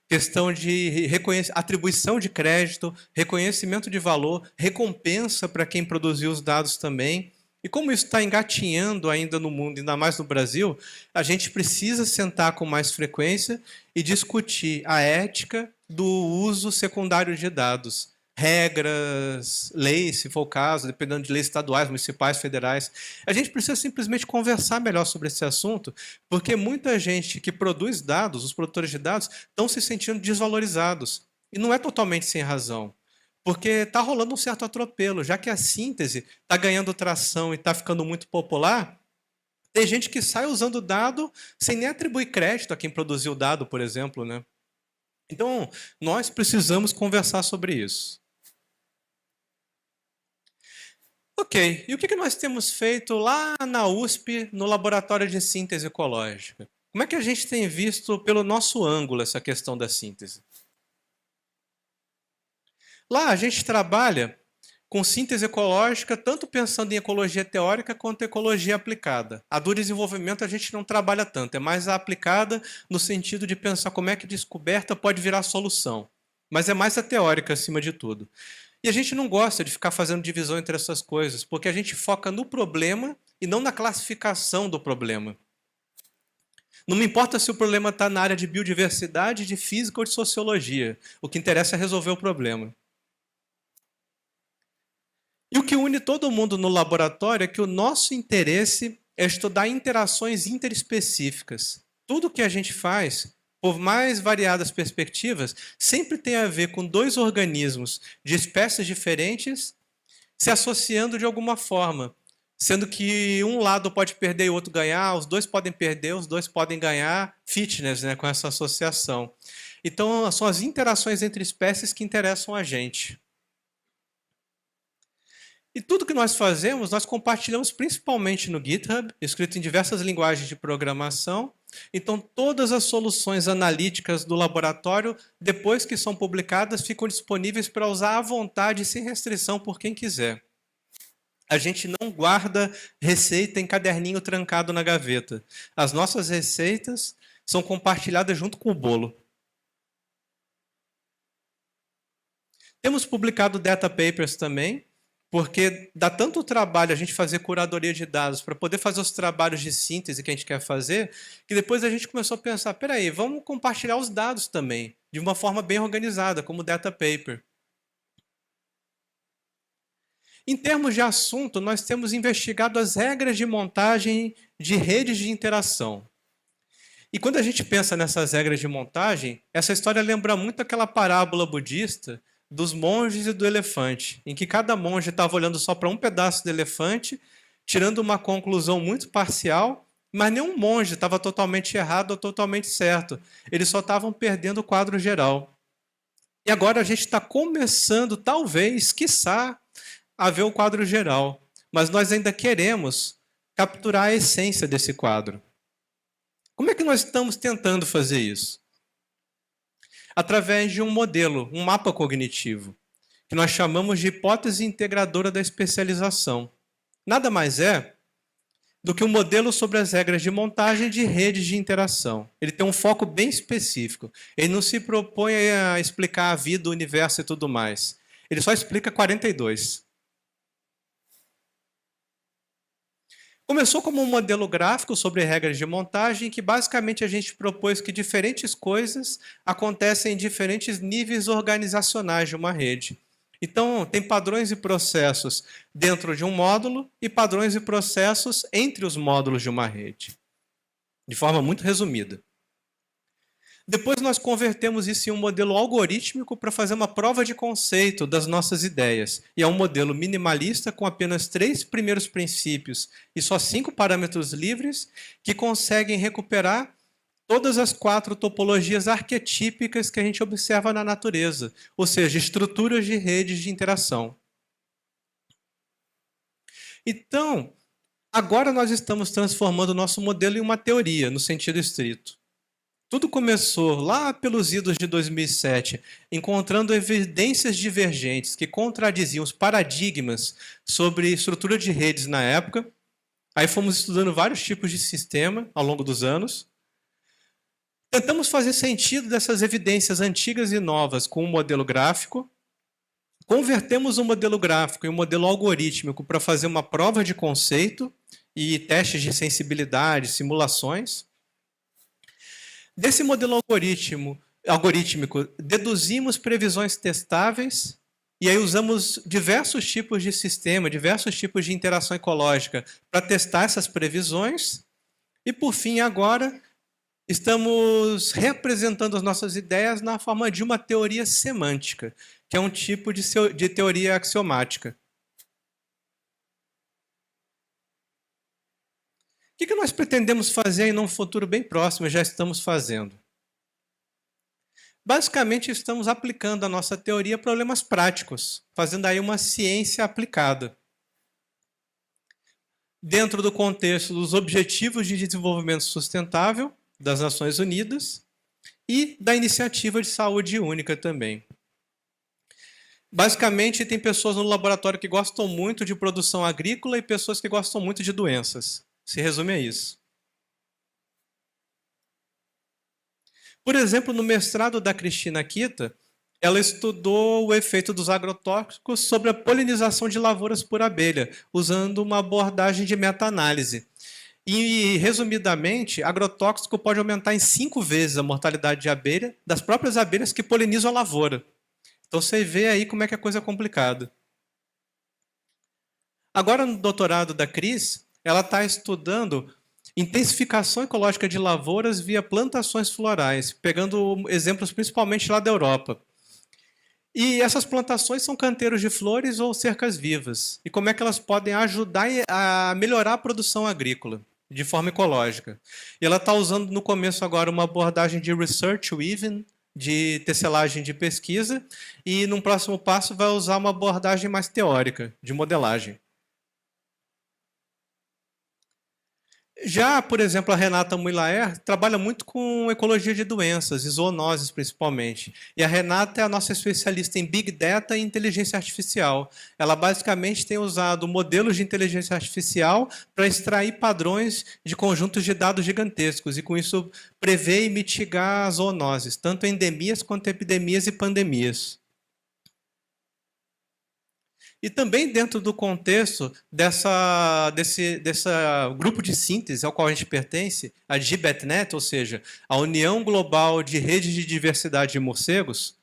Speaker 2: Questão de atribuição de crédito, reconhecimento de valor, recompensa para quem produziu os dados também. E como isso está engatinhando ainda no mundo, ainda mais no Brasil, a gente precisa sentar com mais frequência e discutir a ética do uso secundário de dados. Regras, leis, se for o caso, dependendo de leis estaduais, municipais, federais. A gente precisa simplesmente conversar melhor sobre esse assunto, porque muita gente que produz dados, os produtores de dados, estão se sentindo desvalorizados. E não é totalmente sem razão. Porque está rolando um certo atropelo, já que a síntese está ganhando tração e está ficando muito popular, tem gente que sai usando o dado sem nem atribuir crédito a quem produziu o dado, por exemplo, né? Então, nós precisamos conversar sobre isso. Ok, e o que nós temos feito lá na USP, no Laboratório de Síntese Ecológica? Como é que a gente tem visto pelo nosso ângulo essa questão da síntese? Lá a gente trabalha com síntese ecológica, tanto pensando em ecologia teórica quanto ecologia aplicada. A do desenvolvimento a gente não trabalha tanto, é mais a aplicada no sentido de pensar como é que descoberta pode virar solução. Mas é mais a teórica acima de tudo. E a gente não gosta de ficar fazendo divisão entre essas coisas, porque a gente foca no problema e não na classificação do problema. Não me importa se o problema está na área de biodiversidade, de física ou de sociologia. O que interessa é resolver o problema. E o que une todo mundo no laboratório é que o nosso interesse é estudar interações interespecíficas. Tudo que a gente faz, por mais variadas perspectivas, sempre tem a ver com dois organismos de espécies diferentes se associando de alguma forma. Sendo que um lado pode perder e o outro ganhar, os dois podem perder, os dois podem ganhar, fitness, né, com essa associação. Então, são as interações entre espécies que interessam a gente. E tudo que nós fazemos, nós compartilhamos principalmente no GitHub, escrito em diversas linguagens de programação. Então, todas as soluções analíticas do laboratório, depois que são publicadas, ficam disponíveis para usar à vontade e sem restrição por quem quiser. A gente não guarda receita em caderninho trancado na gaveta. As nossas receitas são compartilhadas junto com o bolo. Temos publicado data papers também, porque dá tanto trabalho a gente fazer curadoria de dados para poder fazer os trabalhos de síntese que a gente quer fazer, que depois a gente começou a pensar, peraí, vamos compartilhar os dados também, de uma forma bem organizada, como data paper. Em termos de assunto, nós temos investigado as regras de montagem de redes de interação. E quando a gente pensa nessas regras de montagem, essa história lembra muito aquela parábola budista dos monges e do elefante, em que cada monge estava olhando só para um pedaço do elefante, tirando uma conclusão muito parcial, mas nenhum monge estava totalmente errado ou totalmente certo. Eles só estavam perdendo o quadro geral. E agora a gente está começando, talvez, quiçá, a ver o quadro geral. Mas nós ainda queremos capturar a essência desse quadro. Como é que nós estamos tentando fazer isso? Através de um modelo, um mapa cognitivo, que nós chamamos de hipótese integradora da especialização. Nada mais é do que um modelo sobre as regras de montagem de redes de interação. Ele tem um foco bem específico. Ele não se propõe a explicar a vida, o universo e tudo mais. Ele só explica 42. Começou como um modelo gráfico sobre regras de montagem, que basicamente a gente propôs que diferentes coisas acontecem em diferentes níveis organizacionais de uma rede. Então, tem padrões e processos dentro de um módulo e padrões e processos entre os módulos de uma rede. De forma muito resumida. Depois nós convertemos isso em um modelo algorítmico para fazer uma prova de conceito das nossas ideias. E é um modelo minimalista com apenas 3 primeiros princípios e só 5 parâmetros livres que conseguem recuperar todas as 4 topologias arquetípicas que a gente observa na natureza, ou seja, estruturas de redes de interação. Então, agora nós estamos transformando o nosso modelo em uma teoria, no sentido estrito. Tudo começou lá pelos idos de 2007, encontrando evidências divergentes que contradiziam os paradigmas sobre estrutura de redes na época. Aí fomos estudando vários tipos de sistema ao longo dos anos. Tentamos fazer sentido dessas evidências antigas e novas com um modelo gráfico. Convertemos um modelo gráfico em um modelo algorítmico para fazer uma prova de conceito e testes de sensibilidade, simulações. Desse modelo algorítmico, deduzimos previsões testáveis e aí usamos diversos tipos de sistema, diversos tipos de interação ecológica para testar essas previsões. E, por fim, agora, estamos representando as nossas ideias na forma de uma teoria semântica, que é um tipo de teoria axiomática. O que nós pretendemos fazer em um futuro bem próximo, já estamos fazendo? Basicamente, estamos aplicando a nossa teoria a problemas práticos, fazendo aí uma ciência aplicada. Dentro do contexto dos Objetivos de Desenvolvimento Sustentável das Nações Unidas e da Iniciativa de Saúde Única também. Basicamente, tem pessoas no laboratório que gostam muito de produção agrícola e pessoas que gostam muito de doenças. Se resume a isso. Por exemplo, no mestrado da Cristina Kita, ela estudou o efeito dos agrotóxicos sobre a polinização de lavouras por abelha, usando uma abordagem de meta-análise. E, resumidamente, agrotóxico pode aumentar em 5 vezes a mortalidade de abelha das próprias abelhas que polinizam a lavoura. Então, você vê aí como é que a coisa é complicada. Agora, no doutorado da Cris, ela está estudando intensificação ecológica de lavouras via plantações florais, pegando exemplos principalmente lá da Europa. E essas plantações são canteiros de flores ou cercas vivas. E como é que elas podem ajudar a melhorar a produção agrícola de forma ecológica. E ela está usando no começo agora uma abordagem de research weaving, de tecelagem de pesquisa, e num próximo passo vai usar uma abordagem mais teórica, de modelagem. Já, por exemplo, a Renata Muilaer trabalha muito com ecologia de doenças, e zoonoses principalmente. E a Renata é a nossa especialista em Big Data e inteligência artificial. Ela basicamente tem usado modelos de inteligência artificial para extrair padrões de conjuntos de dados gigantescos e, com isso, prever e mitigar as zoonoses, tanto endemias quanto epidemias e pandemias. E também dentro do contexto desse grupo de síntese ao qual a gente pertence, a GBetNet, ou seja, a União Global de Redes de Diversidade de Morcegos,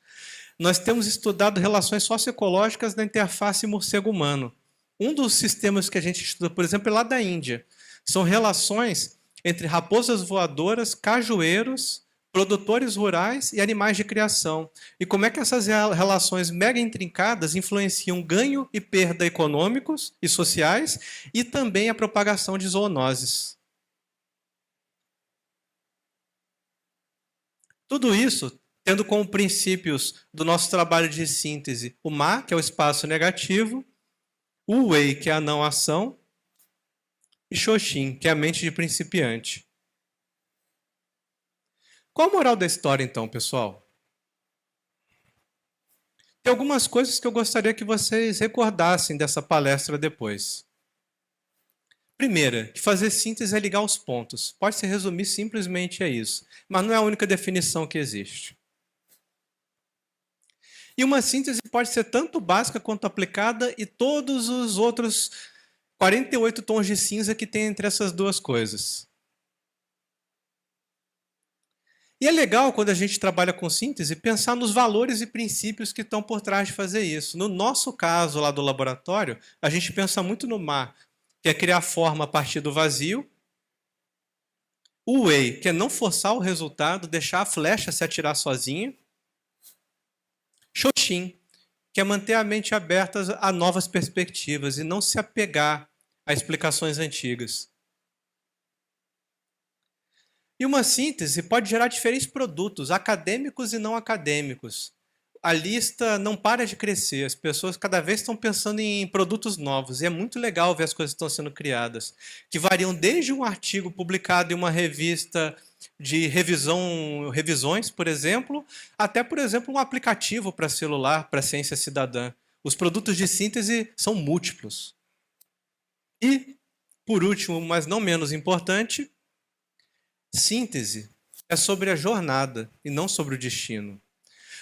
Speaker 2: nós temos estudado relações socioecológicas da interface morcego-humano. Um dos sistemas que a gente estuda, por exemplo, é lá da Índia. São relações entre raposas voadoras, cajueiros, produtores rurais e animais de criação. E como é que essas relações mega intrincadas influenciam ganho e perda econômicos e sociais e também a propagação de zoonoses. Tudo isso tendo como princípios do nosso trabalho de síntese o Ma, que é o espaço negativo, o Wei, que é a não ação, e Xoxin, que é a mente de principiante. Qual a moral da história, então, pessoal? Tem algumas coisas que eu gostaria que vocês recordassem dessa palestra depois. Primeira, que fazer síntese é ligar os pontos. Pode se resumir simplesmente a isso, mas não é a única definição que existe. E uma síntese pode ser tanto básica quanto aplicada e todos os outros 48 tons de cinza que tem entre essas duas coisas. E é legal, quando a gente trabalha com síntese, pensar nos valores e princípios que estão por trás de fazer isso. No nosso caso, lá do laboratório, a gente pensa muito no Ma, que é criar forma a partir do vazio. O Wei, que é não forçar o resultado, deixar a flecha se atirar sozinha. Xoxin, que é manter a mente aberta a novas perspectivas e não se apegar a explicações antigas. E uma síntese pode gerar diferentes produtos, acadêmicos e não acadêmicos. A lista não para de crescer, as pessoas cada vez estão pensando em produtos novos, e é muito legal ver as coisas que estão sendo criadas, que variam desde um artigo publicado em uma revista de revisões, por exemplo, até, por exemplo, um aplicativo para celular, para ciência cidadã. Os produtos de síntese são múltiplos. E, por último, mas não menos importante, síntese é sobre a jornada e não sobre o destino.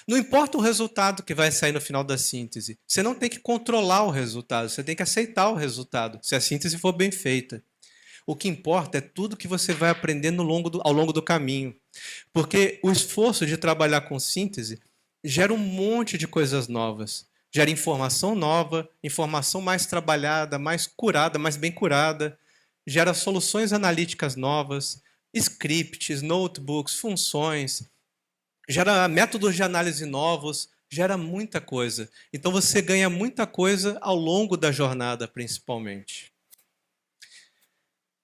Speaker 2: Não importa o resultado que vai sair no final da síntese, você não tem que controlar o resultado, você tem que aceitar o resultado, se a síntese for bem feita. O que importa é tudo que você vai aprender ao longo do caminho. Porque o esforço de trabalhar com síntese gera um monte de coisas novas. Gera informação nova, informação mais trabalhada, mais curada, mais bem curada. Gera soluções analíticas novas, scripts, notebooks, funções. Gera métodos de análise novos, gera muita coisa. Então você ganha muita coisa ao longo da jornada, principalmente.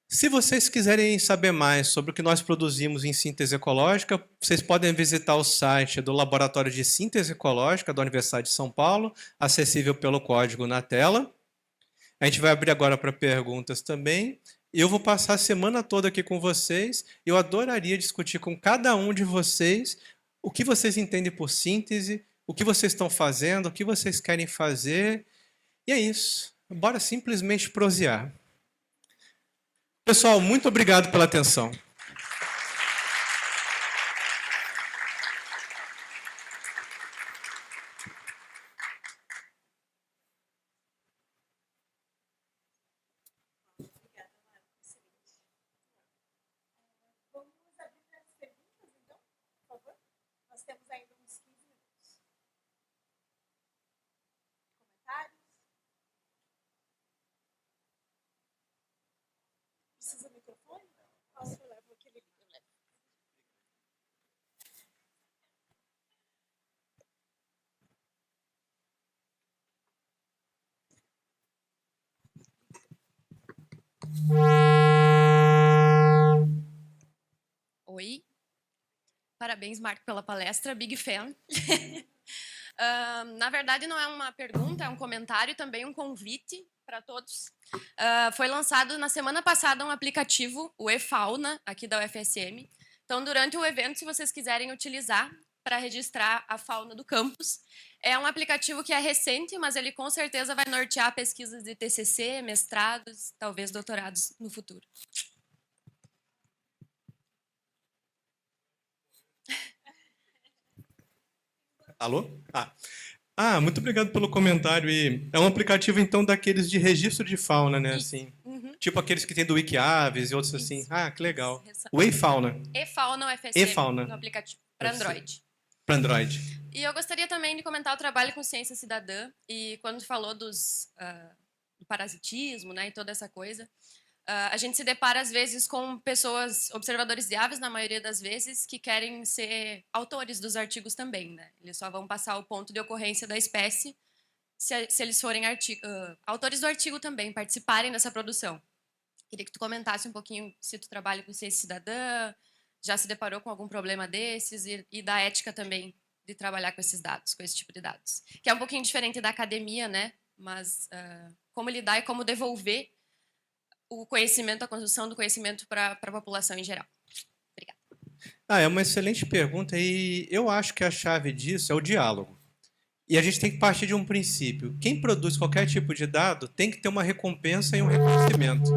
Speaker 2: Se vocês quiserem saber mais sobre o que nós produzimos em síntese ecológica, vocês podem visitar o site do Laboratório de Síntese Ecológica da Universidade de São Paulo, acessível pelo código na tela. A gente vai abrir agora para perguntas também. Eu vou passar a semana toda aqui com vocês. Eu adoraria discutir com cada um de vocês o que vocês entendem por síntese, o que vocês estão fazendo, o que vocês querem fazer. E é isso. Bora simplesmente prosear. Pessoal, muito obrigado pela atenção.
Speaker 1: Precisa do microfone? Posso levar aquele?
Speaker 3: Oi. Parabéns, Marco, pela palestra. Big fan. Na verdade, não é uma pergunta, é um comentário e também um convite para todos. Foi lançado na semana passada um aplicativo, o eFauna, aqui da UFSM. Então, durante o evento, se vocês quiserem utilizar para registrar a fauna do campus, é um aplicativo que é recente, mas ele com certeza vai nortear pesquisas de TCC, mestrados, talvez doutorados no futuro.
Speaker 2: Alô? Muito obrigado pelo comentário. E é um aplicativo, então, daqueles de registro de fauna, né? Assim, tipo aqueles que tem do Wikiaves e outros assim. Que legal. O eFauna.
Speaker 3: eFauna UFSM,
Speaker 2: eFauna.
Speaker 3: no aplicativo, para Android.
Speaker 2: Para Android.
Speaker 3: E eu gostaria também de comentar o trabalho com ciência cidadã. E quando falou do parasitismo, né, e toda essa coisa, A gente se depara, às vezes, com pessoas, observadores de aves, na maioria das vezes, que querem ser autores dos artigos também, né? Eles só vão passar o ponto de ocorrência da espécie se eles forem autores do artigo também, participarem dessa produção. Queria que tu comentasse um pouquinho se tu trabalha com ciência cidadã, já se deparou com algum problema desses e da ética também de trabalhar com esses dados, com esse tipo de dados. Que é um pouquinho diferente da academia, né? Mas como lidar e como devolver o conhecimento, a construção do conhecimento para a população em geral. Obrigada.
Speaker 2: É uma excelente pergunta e eu acho que a chave disso é o diálogo. E a gente tem que partir de um princípio. Quem produz qualquer tipo de dado tem que ter uma recompensa e um reconhecimento.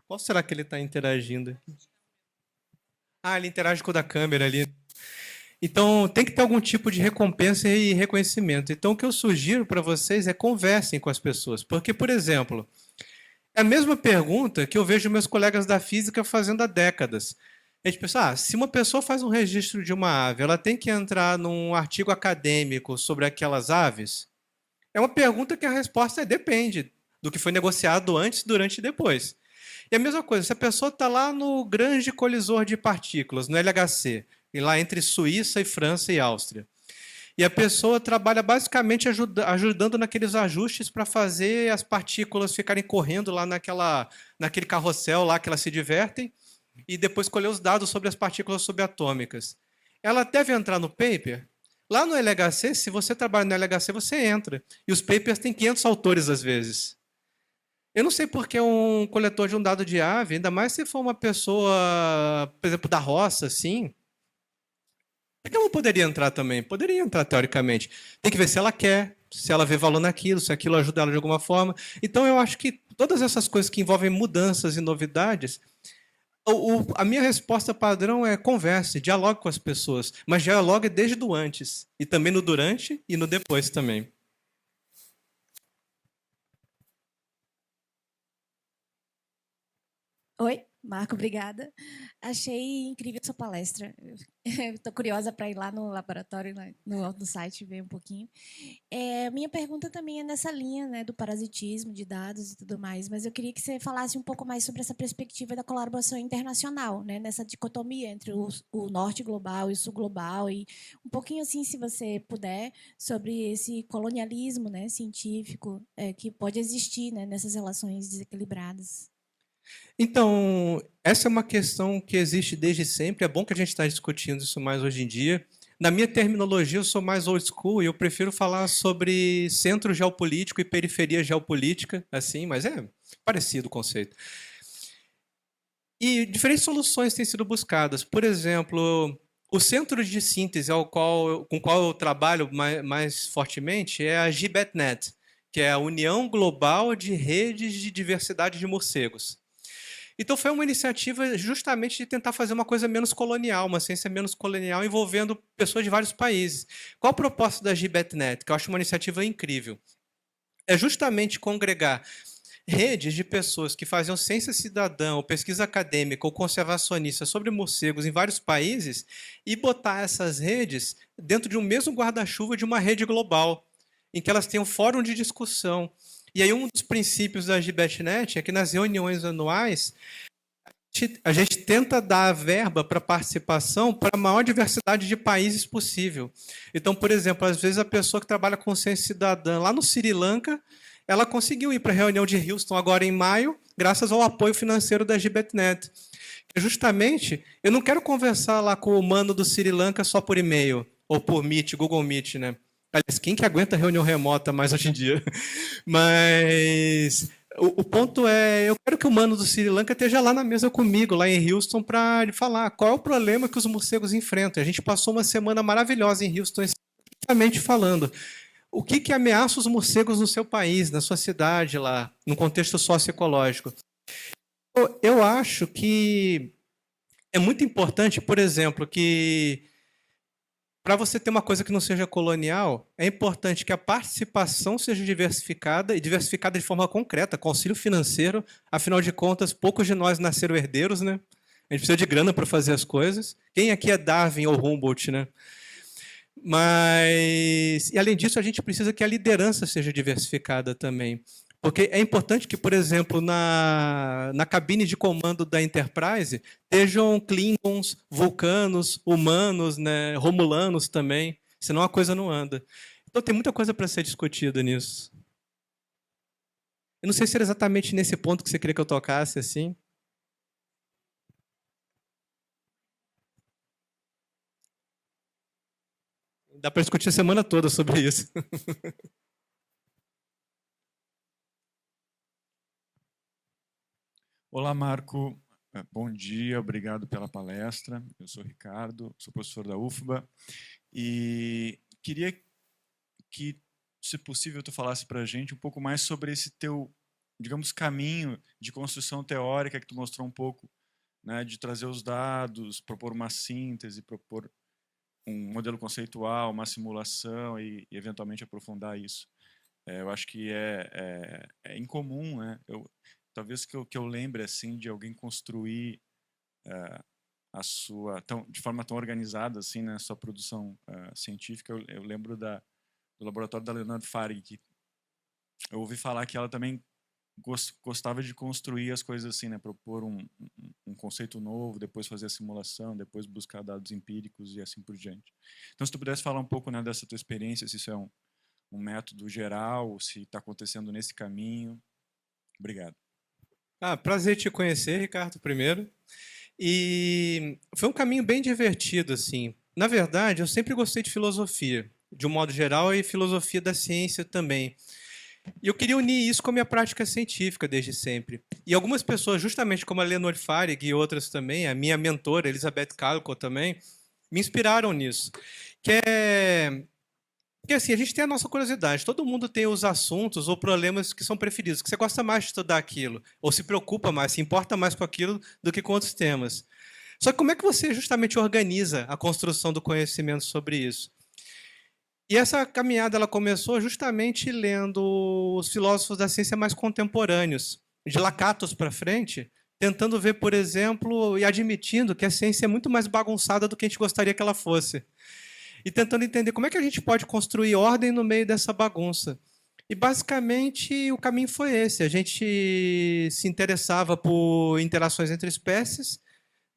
Speaker 2: Qual será que ele está interagindo? Ele interage com o da câmera ali. Então, tem que ter algum tipo de recompensa e reconhecimento. Então, o que eu sugiro para vocês é conversem com as pessoas. Porque, por exemplo, é a mesma pergunta que eu vejo meus colegas da física fazendo há décadas. A gente pensa, se uma pessoa faz um registro de uma ave, ela tem que entrar num artigo acadêmico sobre aquelas aves? É uma pergunta que a resposta é depende do que foi negociado antes, durante e depois. E a mesma coisa, se a pessoa está lá no grande colisor de partículas, no LHC, e lá entre Suíça e França e Áustria. E a pessoa trabalha basicamente ajudando naqueles ajustes para fazer as partículas ficarem correndo lá naquele carrossel lá que elas se divertem e depois colher os dados sobre as partículas subatômicas. Ela deve entrar no paper? Lá no LHC, se você trabalha no LHC, você entra. E os papers têm 500 autores às vezes. Eu não sei porque um coletor de um dado de ave, ainda mais se for uma pessoa, por exemplo, da roça, assim, por que ela não poderia entrar também? Poderia entrar, teoricamente. Tem que ver se ela quer, se ela vê valor naquilo, se aquilo ajuda ela de alguma forma. Então, eu acho que todas essas coisas que envolvem mudanças e novidades, a minha resposta padrão é converse, dialogue com as pessoas, mas dialogue desde o antes, e também no durante e no depois também.
Speaker 4: Oi, Marco, obrigada. Achei incrível a sua palestra. Estou curiosa para ir lá no laboratório, no site, ver um pouquinho. Minha pergunta também é nessa linha, né, do parasitismo de dados e tudo mais, mas eu queria que você falasse um pouco mais sobre essa perspectiva da colaboração internacional, né, nessa dicotomia entre o norte global e o sul global, e um pouquinho, assim, se você puder, sobre esse colonialismo, né, científico que pode existir, né, nessas relações desequilibradas.
Speaker 2: Então, essa é uma questão que existe desde sempre. É bom que a gente está discutindo isso mais hoje em dia. Na minha terminologia, eu sou mais old school e eu prefiro falar sobre centro geopolítico e periferia geopolítica, assim, mas é parecido o conceito. E diferentes soluções têm sido buscadas. Por exemplo, o centro de síntese com o qual eu trabalho mais fortemente é a GBetNet, que é a União Global de Redes de Diversidade de Morcegos. Então, foi uma iniciativa justamente de tentar fazer uma coisa menos colonial, uma ciência menos colonial, envolvendo pessoas de vários países. Qual o propósito da GBetNet, que eu acho uma iniciativa incrível? É justamente congregar redes de pessoas que faziam ciência cidadã, ou pesquisa acadêmica, ou conservacionista sobre morcegos em vários países e botar essas redes dentro de um mesmo guarda-chuva de uma rede global, em que elas tenham um fórum de discussão. E aí um dos princípios da GBetNet é que nas reuniões anuais a gente tenta dar a verba para participação para a maior diversidade de países possível. Então, por exemplo, às vezes a pessoa que trabalha com ciência cidadã lá no Sri Lanka, ela conseguiu ir para a reunião de Houston agora em maio, graças ao apoio financeiro da GBetNet. Justamente, eu não quero conversar lá com o humano do Sri Lanka só por e-mail, ou por Meet, Google Meet, né? Aliás, quem que aguenta reunião remota mais hoje em dia? Mas o ponto é, eu quero que o humano do Sri Lanka esteja lá na mesa comigo, lá em Houston, para falar qual é o problema que os morcegos enfrentam. A gente passou uma semana maravilhosa em Houston, exatamente falando o que ameaça os morcegos no seu país, na sua cidade, lá, no contexto socioecológico. Eu acho que é muito importante, por exemplo, que para você ter uma coisa que não seja colonial, é importante que a participação seja diversificada, e diversificada de forma concreta, com auxílio financeiro. Afinal de contas, poucos de nós nasceram herdeiros, né? A gente precisa de grana para fazer as coisas. Quem aqui é Darwin ou Humboldt, né? Mas, e além disso, a gente precisa que a liderança seja diversificada também. Porque é importante que, por exemplo, na cabine de comando da Enterprise, estejam Klingons, vulcanos, humanos, né, romulanos também, senão a coisa não anda. Então tem muita coisa para ser discutida nisso. Eu não sei se era exatamente nesse ponto que você queria que eu tocasse, assim. Dá para discutir a semana toda sobre isso.
Speaker 5: Olá, Marco. Bom dia, obrigado pela palestra. Eu sou Ricardo, sou professor da UFBA e queria que, se possível, tu falasse para a gente um pouco mais sobre esse teu, digamos, caminho de construção teórica que tu mostrou um pouco, né, de trazer os dados, propor uma síntese, propor um modelo conceitual, uma simulação e eventualmente aprofundar isso. Eu acho que é incomum, né? Talvez que eu lembre assim de alguém construir a sua de forma tão organizada assim, né, sua produção científica. Eu lembro do laboratório da Leonardo Farig, que eu ouvi falar que ela também gostava de construir as coisas assim, né, propor um conceito novo, depois fazer a simulação, depois buscar dados empíricos e assim por diante. Então, se tu pudesse falar um pouco, né, dessa tua experiência, se isso é um método geral, se está acontecendo nesse caminho. Obrigado.
Speaker 2: Prazer te conhecer, Ricardo, primeiro. E foi um caminho bem divertido, assim. Na verdade, eu sempre gostei de filosofia, de um modo geral, e filosofia da ciência também. E eu queria unir isso com a minha prática científica desde sempre. E algumas pessoas, justamente como a Leonor Farig e outras também, a minha mentora, Elizabeth Calco também, me inspiraram nisso. Porque assim, a gente tem a nossa curiosidade, todo mundo tem os assuntos ou problemas que são preferidos, que você gosta mais de estudar aquilo, ou se preocupa mais, se importa mais com aquilo do que com outros temas. Só que como é que você justamente organiza a construção do conhecimento sobre isso? E essa caminhada ela começou justamente lendo os filósofos da ciência mais contemporâneos, de Lakatos para frente, tentando ver, por exemplo, e admitindo que a ciência é muito mais bagunçada do que a gente gostaria que ela fosse. E tentando entender como é que a gente pode construir ordem no meio dessa bagunça. E, basicamente, o caminho foi esse. A gente se interessava por interações entre espécies,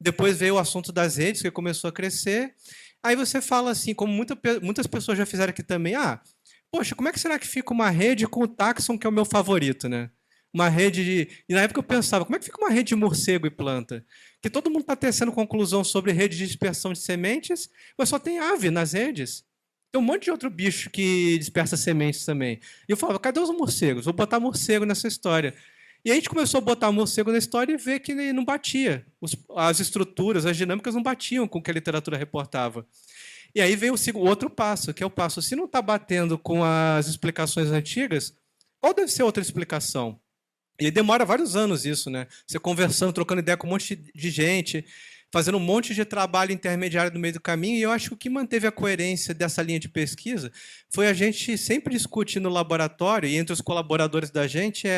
Speaker 2: depois veio o assunto das redes, que começou a crescer. Aí você fala assim, como muitas pessoas já fizeram aqui também, poxa, como é que será que fica uma rede com o táxon, que é o meu favorito, né? Uma rede de... E na época eu pensava, como é que fica uma rede de morcego e planta? Que todo mundo está tecendo conclusão sobre rede de dispersão de sementes, mas só tem ave nas redes. Tem um monte de outro bicho que dispersa sementes também. E eu falava, cadê os morcegos? Vou botar morcego nessa história. E aí a gente começou a botar morcego na história e ver que não batia. As estruturas, as dinâmicas não batiam com o que a literatura reportava. E aí veio o outro passo, que é o passo, se não está batendo com as explicações antigas, qual deve ser a outra explicação? E demora vários anos isso, né? Você conversando, trocando ideia com um monte de gente, fazendo um monte de trabalho intermediário no meio do caminho, e eu acho que o que manteve a coerência dessa linha de pesquisa foi a gente sempre discutir no laboratório, e entre os colaboradores da gente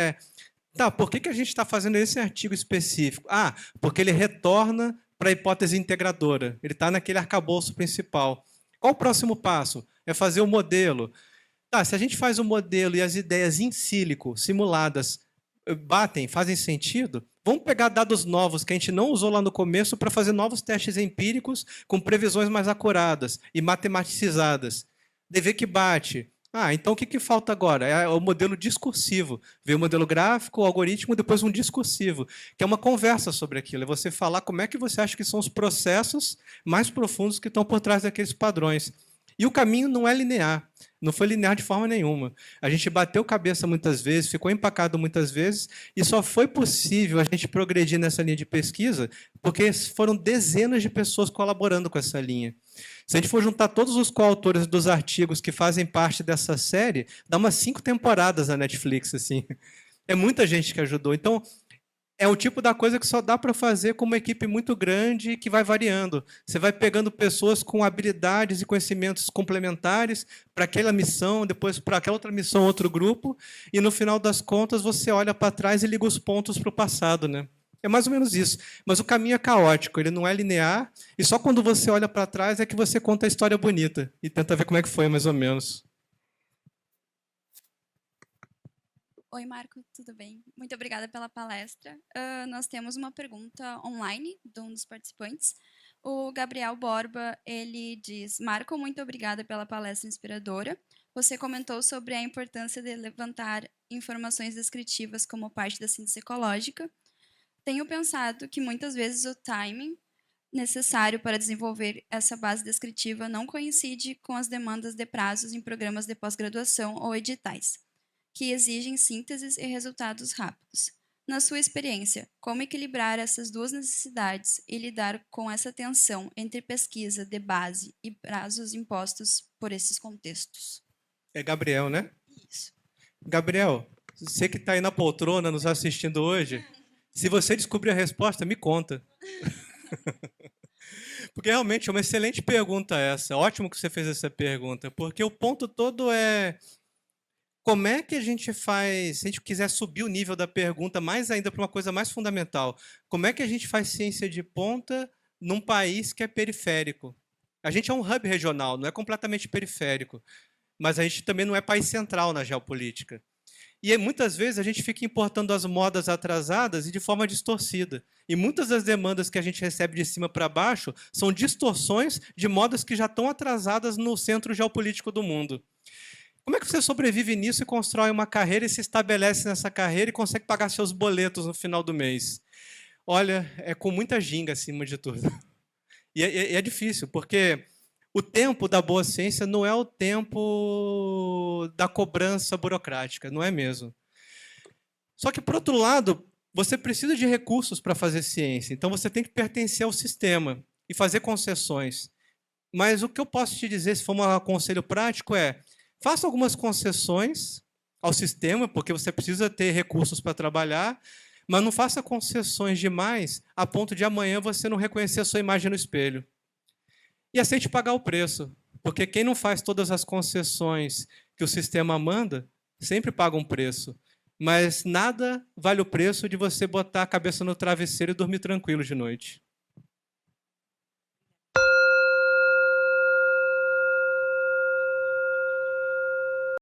Speaker 2: por que a gente está fazendo esse artigo específico? Porque ele retorna para a hipótese integradora, ele está naquele arcabouço principal. Qual o próximo passo? É fazer o modelo. Se a gente faz o modelo e as ideias in sílico, simuladas, fazem sentido, vamos pegar dados novos que a gente não usou lá no começo para fazer novos testes empíricos com previsões mais acuradas e matematicizadas. Ver que bate. Então o que falta agora? É o modelo discursivo. Vem o modelo gráfico, o algoritmo, depois um discursivo, que é uma conversa sobre aquilo. É você falar como é que você acha que são os processos mais profundos que estão por trás daqueles padrões. E o caminho não é linear, não foi linear de forma nenhuma. A gente bateu cabeça muitas vezes, ficou empacado muitas vezes, e só foi possível a gente progredir nessa linha de pesquisa porque foram dezenas de pessoas colaborando com essa linha. Se a gente for juntar todos os coautores dos artigos que fazem parte dessa série, dá umas 5 temporadas na Netflix, assim. É muita gente que ajudou. Então, é o tipo da coisa que só dá para fazer com uma equipe muito grande que vai variando. Você vai pegando pessoas com habilidades e conhecimentos complementares para aquela missão, depois para aquela outra missão, outro grupo, e no final das contas você olha para trás e liga os pontos para o passado, né? É mais ou menos isso. Mas o caminho é caótico, ele não é linear, e só quando você olha para trás é que você conta a história bonita e tenta ver como é que foi, mais ou menos.
Speaker 6: Oi, Marco, tudo bem? Muito obrigada pela palestra. Nós temos uma pergunta online de um dos participantes. O Gabriel Borba, ele diz: Marco, muito obrigada pela palestra inspiradora. Você comentou sobre a importância de levantar informações descritivas como parte da síntese ecológica. Tenho pensado que muitas vezes o timing necessário para desenvolver essa base descritiva não coincide com as demandas de prazos em programas de pós-graduação ou editais, que exigem sínteses e resultados rápidos. Na sua experiência, como equilibrar essas duas necessidades e lidar com essa tensão entre pesquisa de base e prazos impostos por esses contextos?
Speaker 2: É Gabriel, né?
Speaker 6: Isso.
Speaker 2: Gabriel, você que está aí na poltrona nos assistindo hoje, se você descobrir a resposta, me conta. Porque realmente é uma excelente pergunta essa. Ótimo que você fez essa pergunta, porque o ponto todo é como é que a gente faz, se a gente quiser subir o nível da pergunta mais ainda para uma coisa mais fundamental, como é que a gente faz ciência de ponta num país que é periférico? A gente é um hub regional, não é completamente periférico, mas a gente também não é país central na geopolítica. E muitas vezes a gente fica importando as modas atrasadas e de forma distorcida. E muitas das demandas que a gente recebe de cima para baixo são distorções de modas que já estão atrasadas no centro geopolítico do mundo. Como é que você sobrevive nisso e constrói uma carreira e se estabelece nessa carreira e consegue pagar seus boletos no final do mês? Olha, é com muita ginga acima de tudo. E é difícil, porque o tempo da boa ciência não é o tempo da cobrança burocrática, não é mesmo. Só que, por outro lado, você precisa de recursos para fazer ciência, então você tem que pertencer ao sistema e fazer concessões. Mas o que eu posso te dizer, se for um conselho prático, é faça algumas concessões ao sistema, porque você precisa ter recursos para trabalhar, mas não faça concessões demais a ponto de amanhã você não reconhecer a sua imagem no espelho. E aceite pagar o preço, porque quem não faz todas as concessões que o sistema manda, sempre paga um preço. Mas nada vale o preço de você botar a cabeça no travesseiro e dormir tranquilo de noite.